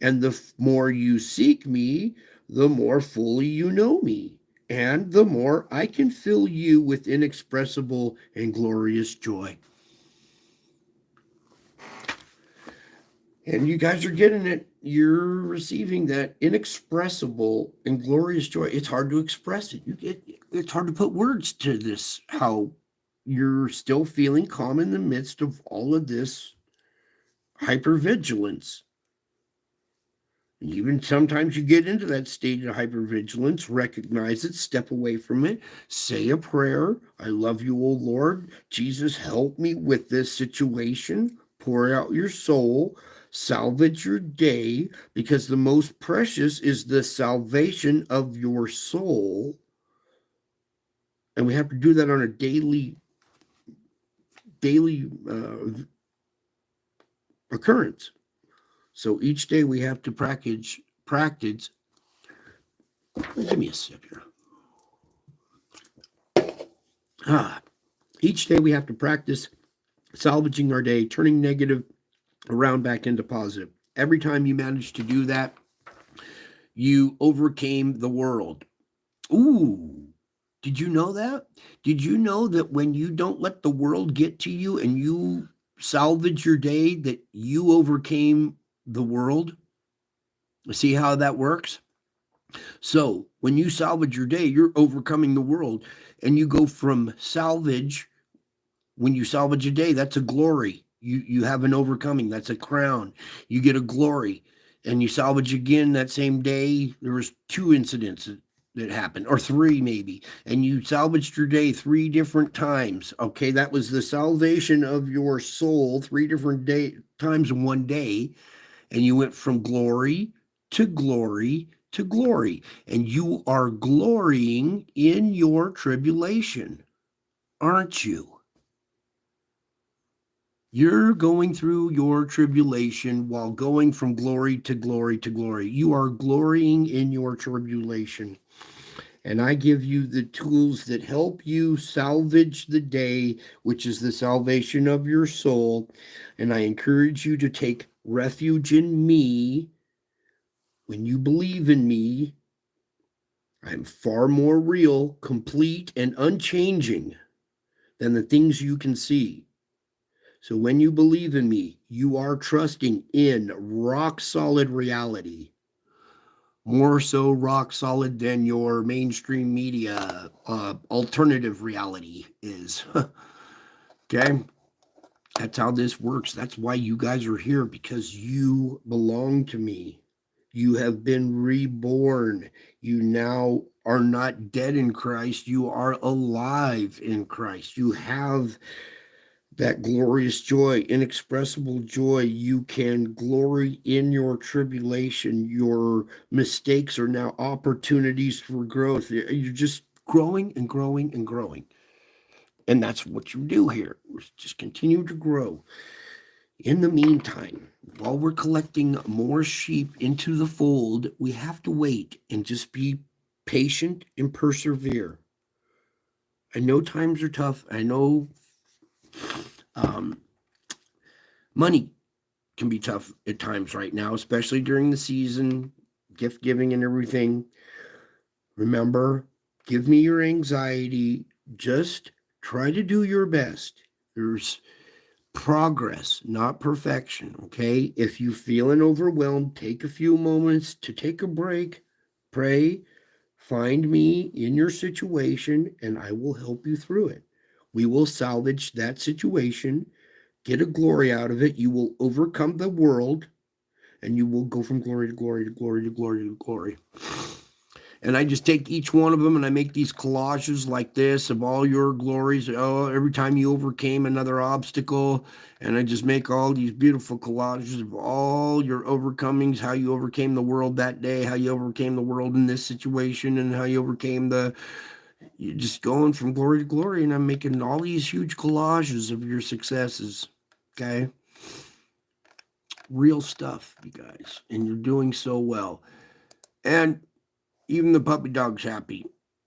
And the more you seek me, the more fully you know me. And the more I can fill you with inexpressible and glorious joy. And you guys are getting it. You're receiving that inexpressible and glorious joy. It's hard to express it. It's hard to put words to this, how you're still feeling calm in the midst of all of this hypervigilance. And even sometimes you get into that state of hypervigilance, recognize it, step away from it, say a prayer. I love you, O Lord. Jesus, help me with this situation. Pour out your soul. Salvage your day, because the most precious is the salvation of your soul. And we have to do that on a daily occurrence. So each day we have to practice. Give me a sip here. Each day we have to practice salvaging our day, turning negative around back into positive. Every time you manage to do that, you overcame the world. Ooh, did you know that? Did you know that when you don't let the world get to you and you salvage your day, that you overcame the world? See how that works? So when you salvage your day, you're overcoming the world, and you go from salvage. When you salvage a day, that's a glory. You have an overcoming. That's a crown. You get a glory. And you salvage again that same day. There was 2 incidents that happened, or 3 maybe. And you salvaged your day 3 different times. Okay, that was the salvation of your soul 3 different times in one day. And you went from glory to glory to glory. And you are glorying in your tribulation, aren't you? You're going through your tribulation while going from glory to glory to glory. You are glorying in your tribulation. And I give you the tools that help you salvage the day, which is the salvation of your soul. And I encourage you to take refuge in me. When you believe in me, I'm far more real, complete, and unchanging than the things you can see. So when you believe in me, you are trusting in rock solid reality. More so rock solid than your mainstream media alternative reality is. Okay? That's how this works. That's why you guys are here, because you belong to me. You have been reborn. You now are not dead in Christ. You are alive in Christ. You have that glorious joy, inexpressible joy. You can glory in your tribulation. Your mistakes are now opportunities for growth. You're just growing and growing and growing. And that's what you do here. Just continue to grow. In the meantime, while we're collecting more sheep into the fold, we have to wait and just be patient and persevere. I know times are tough. I know um, money can be tough at times right now, especially during the season, gift giving and everything. Remember, give me your anxiety. Just try to do your best. There's progress, not perfection. Okay. If you feeling overwhelmed, take a few moments to take a break, pray, find me in your situation, and I will help you through it. We will salvage that situation, get a glory out of it. You will overcome the world, and you will go from glory to glory to glory to glory to glory. And I just take each one of them and I make these collages like this of all your glories. Oh, every time you overcame another obstacle, and I just make all these beautiful collages of all your overcomings, how you overcame the world that day, how you overcame the world in this situation, and how you overcame you're just going from glory to glory. And I'm making all these huge collages of your successes. Okay. Real stuff, you guys. And you're doing so well. And even the puppy dog's happy.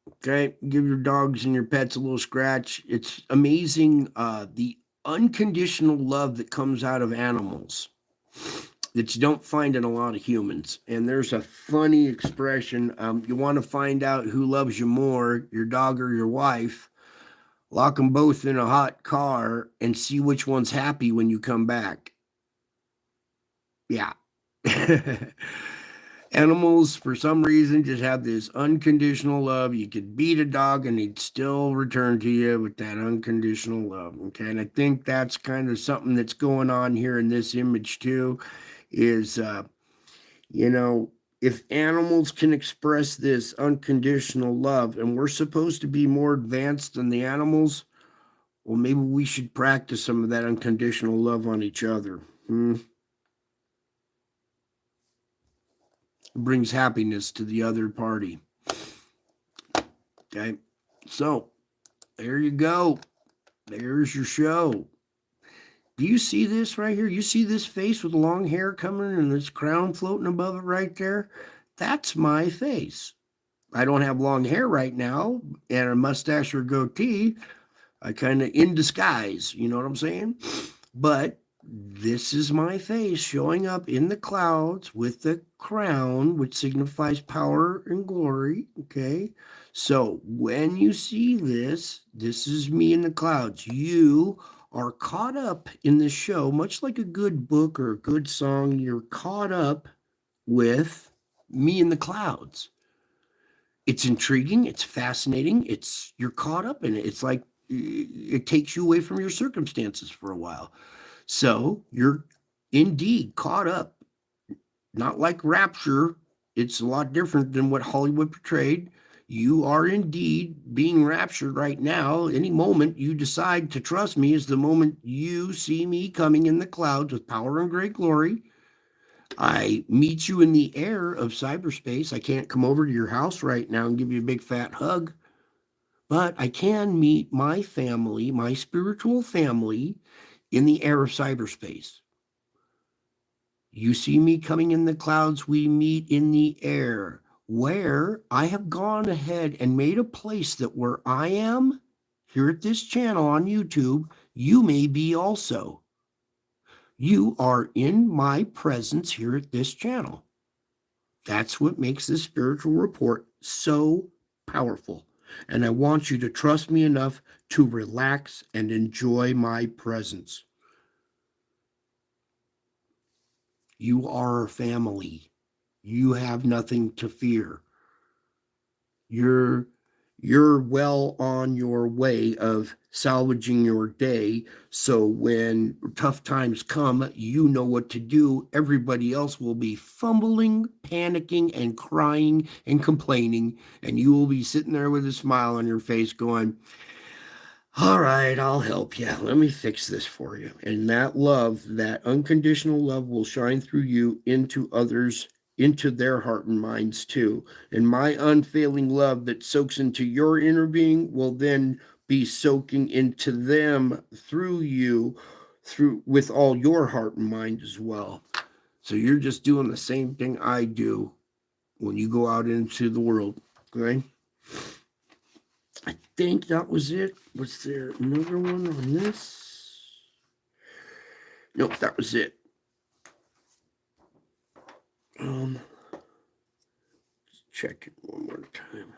Okay, give your dogs and your pets a little scratch. It's amazing the unconditional love that comes out of animals that you don't find in a lot of humans. And there's a funny expression: you want to find out who loves you more, your dog or your wife. Lock them both in a hot car and see which one's happy when you come back. Yeah. Animals, for some reason, just have this unconditional love. You could beat a dog and he'd still return to you with that unconditional love. Okay. And I think that's kind of something that's going on here in this image, too, is, you know, if animals can express this unconditional love and we're supposed to be more advanced than the animals, well, maybe we should practice some of that unconditional love on each other. It brings happiness to the other party. Okay. So there you go. There's your show. Do you see this right here? You see this face with long hair coming and this crown floating above it right there? That's my face. I don't have long hair right now and a mustache or goatee. I kind of in disguise, you know what I'm saying? But this is my face showing up in the clouds with the crown, which signifies power and glory. Okay. So when you see this, this is me in the clouds. You are caught up in the show, much like a good book or a good song. You're caught up with me in the clouds. It's intriguing. It's fascinating. You're caught up in it. It's like it takes you away from your circumstances for a while. So you're indeed caught up, not like rapture. It's a lot different than what Hollywood portrayed. You are indeed being raptured right now. Any moment you decide to trust me is the moment you see me coming in the clouds with power and great glory. I meet you in the air of cyberspace. I can't come over to your house right now and give you a big fat hug, but I can meet my family, my spiritual family, in the air of cyberspace. You see me coming in the clouds, we meet in the air, where I have gone ahead and made a place that where I am here at this channel on YouTube, you may be also. You are in my presence here at this channel. That's what makes this spiritual report so powerful. And I want you to trust me enough to relax and enjoy my presence. You are family. You have nothing to fear. You're you're well on your way of salvaging your day. So when tough times come, you know what to do. Everybody else will be fumbling, panicking, and crying and complaining. And you will be sitting there with a smile on your face going, all right, I'll help you. Let me fix this for you. And that love, that unconditional love, will shine through you into others, into their heart and minds too. And my unfailing love that soaks into your inner being will then be soaking into them through you, through with all your heart and mind as well. So you're just doing the same thing I do when you go out into the world. Okay? I think that was it. Was there another one on this? Nope, that was it. Check it one more time.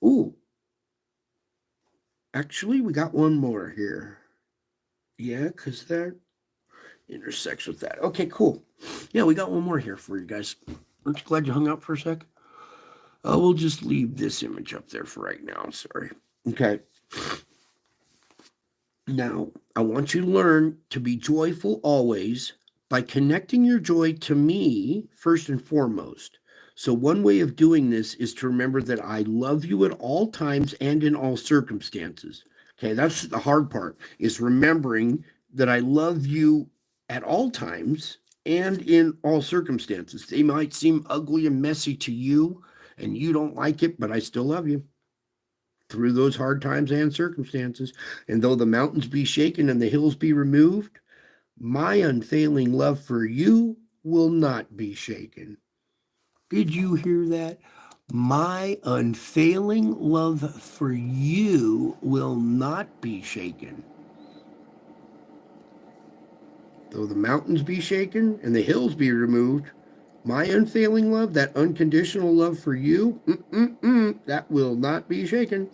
Ooh. Actually, we got one more here. Yeah, because that intersects with that. Okay, cool. Yeah, we got one more here for you guys. Aren't you glad you hung out for a sec? We'll just leave this image up there for right now. Sorry. Okay. Now, I want you to learn to be joyful always by connecting your joy to me first and foremost. So one way of doing this is to remember that I love you at all times and in all circumstances. Okay, that's the hard part, is remembering that I love you at all times and in all circumstances. They might seem ugly and messy to you, and you don't like it, but I still love you through those hard times and circumstances. And though the mountains be shaken and the hills be removed, my unfailing love for you will not be shaken. Did you hear that? My unfailing love for you will not be shaken. Though the mountains be shaken and the hills be removed, my unfailing love, that unconditional love for you, that will not be shaken.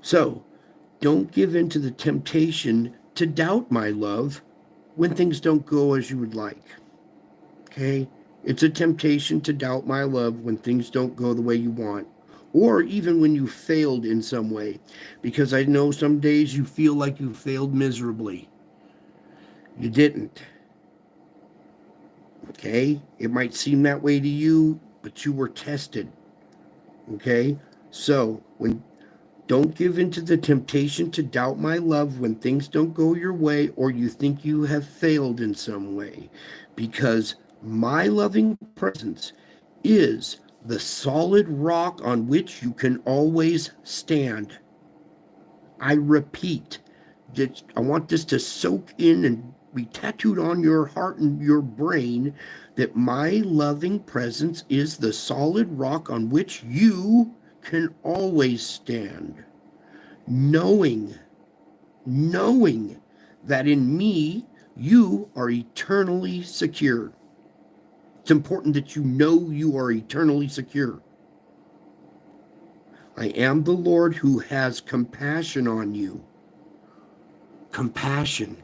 So, don't give in to the temptation to doubt my love when things don't go as you would like. Okay? It's a temptation to doubt my love when things don't go the way you want, or even when you failed in some way, because I know some days you feel like you failed miserably. You didn't. Okay? It might seem that way to you, but you were tested. Okay? So, don't give in to the temptation to doubt my love when things don't go your way or you think you have failed in some way, because my loving presence is the solid rock on which you can always stand. I repeat, I want this to soak in and be tattooed on your heart and your brain, that my loving presence is the solid rock on which you can always stand. Knowing that in me you are eternally secure. It's important that you know you are eternally secure. I am the Lord who has compassion on you. Compassion.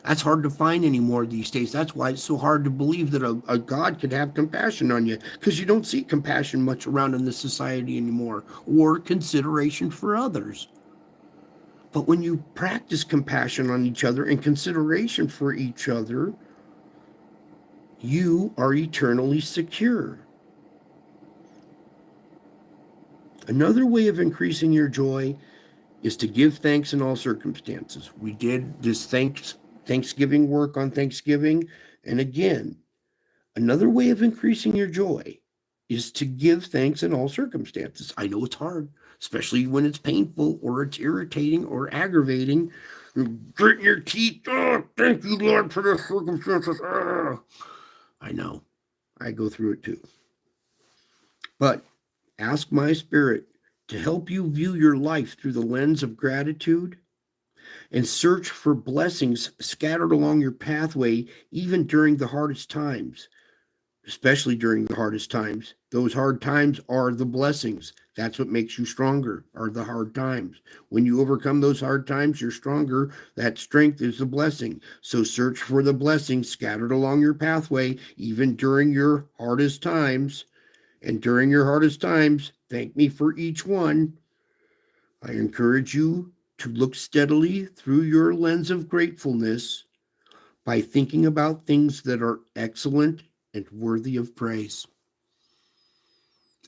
That's hard to find anymore these days. That's why it's so hard to believe that a God could have compassion on you, because you don't see compassion much around in this society anymore, or consideration for others. But when you practice compassion on each other and consideration for each other, you are eternally secure. Another way of increasing your joy is to give thanks in all circumstances. We did this Thanksgiving work on Thanksgiving. And again, another way of increasing your joy is to give thanks in all circumstances. I know it's hard, especially when it's painful or it's irritating or aggravating. You're gritting your teeth. Oh, thank you, Lord, for the circumstances. Oh. I know. I go through it too. But ask my spirit to help you view your life through the lens of gratitude and search for blessings scattered along your pathway, even during the hardest times. Especially during the hardest times. Those hard times are the blessings. That's what makes you stronger, are the hard times. When you overcome those hard times, you're stronger. That strength is the blessing. So search for the blessings scattered along your pathway, even during your hardest times. And during your hardest times, thank me for each one. I encourage you to look steadily through your lens of gratefulness by thinking about things that are excellent and worthy of praise.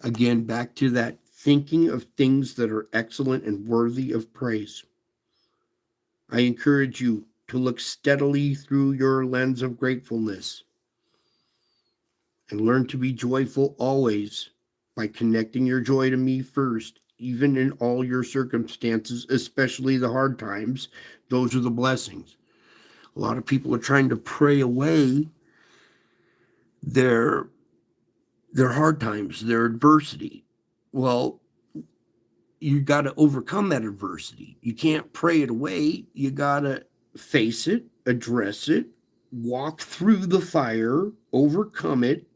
Again, back to that thinking of things that are excellent and worthy of praise. I encourage you to look steadily through your lens of gratefulness and learn to be joyful always by connecting your joy to me first, even in all your circumstances, especially the hard times. Those are the blessings. A lot of people are trying to pray away their hard times, their adversity. Well, you got to overcome that adversity. You can't pray it away. You got to face it, address it, walk through the fire, overcome it,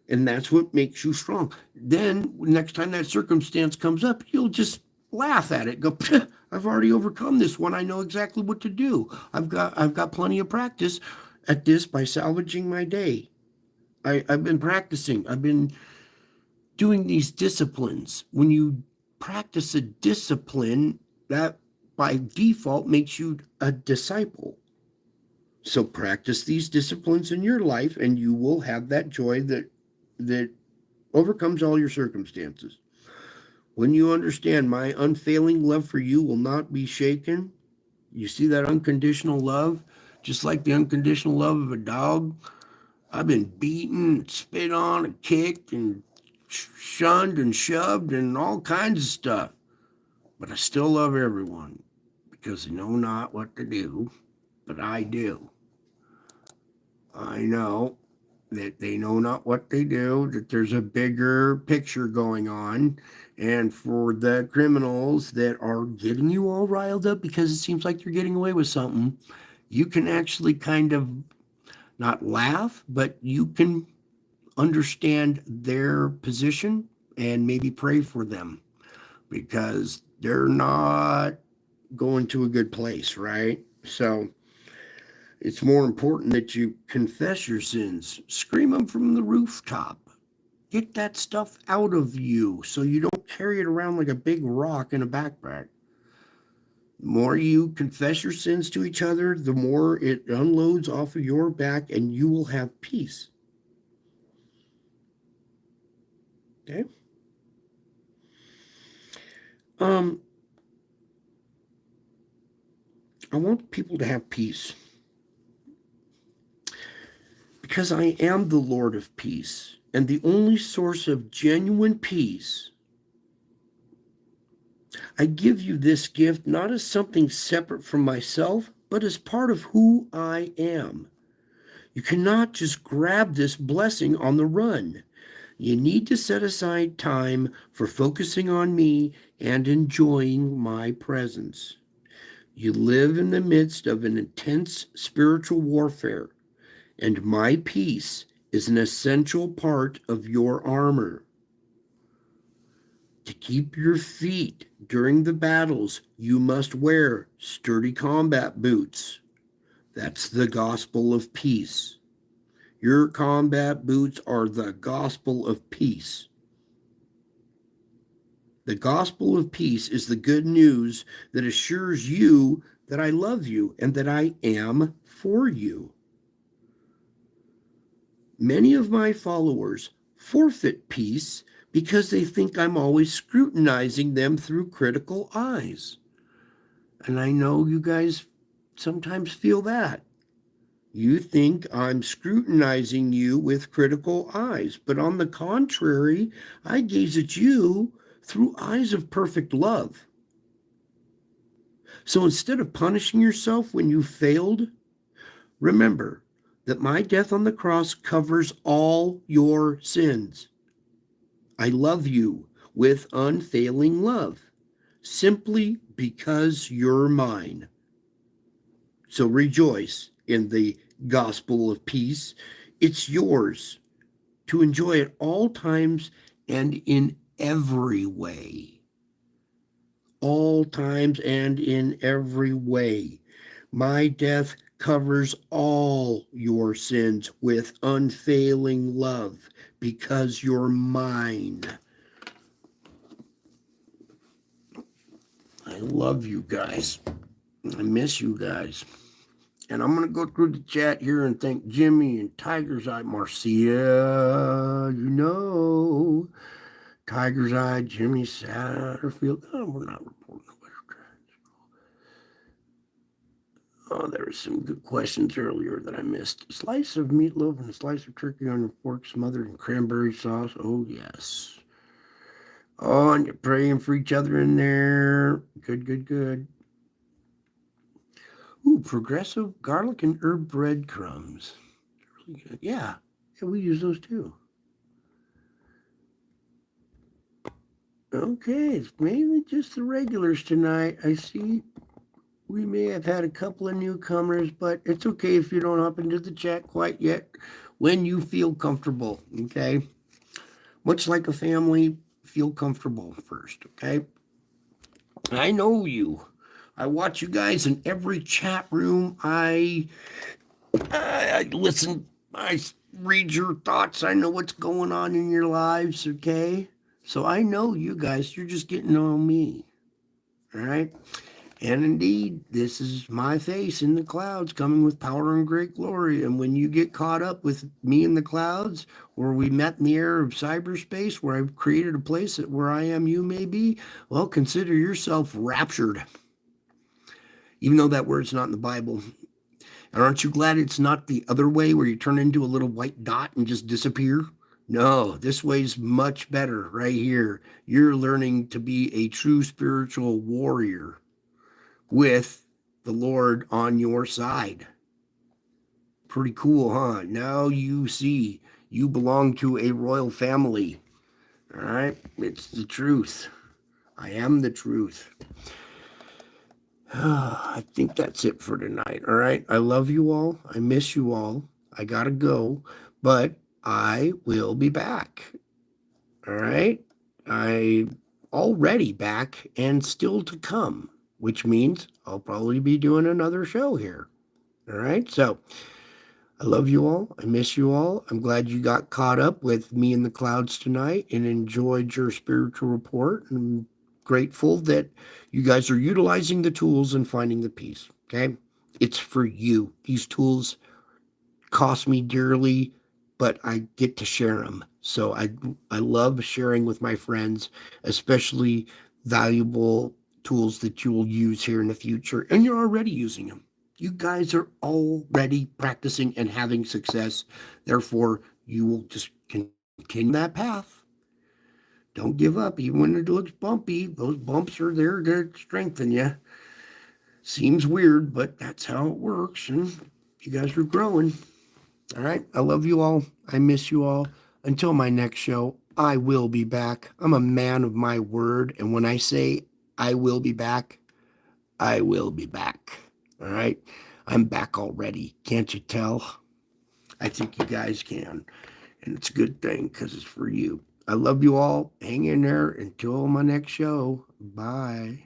and that's what makes you strong. Then next time that circumstance comes up, you'll just laugh at it. Go, I've already overcome this one. I know exactly what to do. I've got plenty of practice at this by salvaging my day. I've been practicing. I've been doing these disciplines. When you practice a discipline, that by default makes you a disciple. So practice these disciplines in your life, and you will have that joy that overcomes all your circumstances. When you understand my unfailing love for you will not be shaken, you see that unconditional love, just like the unconditional love of a dog. I've been beaten, spit on, and kicked, and shunned, and shoved, and all kinds of stuff. But I still love everyone because they know not what to do, but I do. I know that they know not what they do, that there's a bigger picture going on. And for the criminals that are getting you all riled up because it seems like you're getting away with something, you can actually kind of not laugh, but you can understand their position and maybe pray for them because they're not going to a good place, right? So it's more important that you confess your sins, scream them from the rooftop, get that stuff out of you so you don't carry it around like a big rock in a backpack. The more you confess your sins to each other, the more it unloads off of your back and you will have peace. Okay? I want people to have peace because I am the Lord of peace and the only source of genuine peace. I give you this gift not as something separate from myself, but as part of who I am. You cannot just grab this blessing on the run. You need to set aside time for focusing on me and enjoying my presence. You live in the midst of an intense spiritual warfare, and my peace is an essential part of your armor. To keep your feet during the battles, you must wear sturdy combat boots. That's the gospel of peace. Your combat boots are the gospel of peace. The gospel of peace is the good news that assures you that I love you and that I am for you. Many of my followers forfeit peace because they think I'm always scrutinizing them through critical eyes. And I know you guys sometimes feel that. You think I'm scrutinizing you with critical eyes, but on the contrary, I gaze at you through eyes of perfect love. So instead of punishing yourself when you failed, remember that my death on the cross covers all your sins. I love you with unfailing love, simply because you're mine. So rejoice in the gospel of peace. It's yours to enjoy at all times and in every way. All times and in every way. My death covers all your sins with unfailing love because you're mine. love you guys. I miss you guys. And I'm going to go through the chat here and thank Jimmy and Tiger's Eye, Marcia, Tiger's Eye, Jimmy Satterfield. Oh, we're not reporting the weather. Oh, there were some good questions earlier that I missed. A slice of meatloaf and a slice of turkey on your fork smothered in cranberry sauce. Oh, yes. Oh, and you're praying for each other in there. Good. Ooh, progressive garlic and herb breadcrumbs. Really good. Yeah, we use those too. Okay, it's mainly just the regulars tonight. I see we may have had a couple of newcomers, but it's okay if you don't hop into the chat quite yet when you feel comfortable, okay? Much like a family, feel comfortable first, okay? I know you. I watch you guys in every chat room. I listen. I read your thoughts. I know what's going on in your lives, okay? So I know you guys. You're just getting to know me, all right? And indeed, this is my face in the clouds coming with power and great glory. And when you get caught up with me in the clouds, where we met in the air of cyberspace, where I've created a place that where I am, you may be, well, consider yourself raptured. Even though that word's not in the Bible. And aren't you glad it's not the other way where you turn into a little white dot and just disappear? No, this way's much better right here. You're learning to be a true spiritual warrior with the Lord on your side. Pretty cool, huh? Now you see you belong to a royal family. All right? It's the truth. I am the truth. I think that's it for tonight. All right. I love you all. I miss you all. I got to go, but I will be back. All right. I'm already back and still to come, which means I'll probably be doing another show here. All right. So I love you all. I miss you all. I'm glad you got caught up with me in the clouds tonight and enjoyed your spiritual report. I'm grateful that you guys are utilizing the tools and finding the peace. Okay. It's for you. These tools cost me dearly, but I get to share them. So I love sharing with my friends, especially valuable tools that you will use here in the future. And you're already using them. You guys are already practicing and having success. Therefore, you will just continue that path. Don't give up, even when it looks bumpy. Those bumps are there to strengthen you. Seems weird, but that's how it works. And you guys are growing. All right. I love you all. I miss you all. Until my next show, I will be back. I'm a man of my word. And when I say I will be back, I will be back. All right. I'm back already. Can't you tell? I think you guys can. And it's a good thing because it's for you. I love you all. Hang in there until my next show. Bye.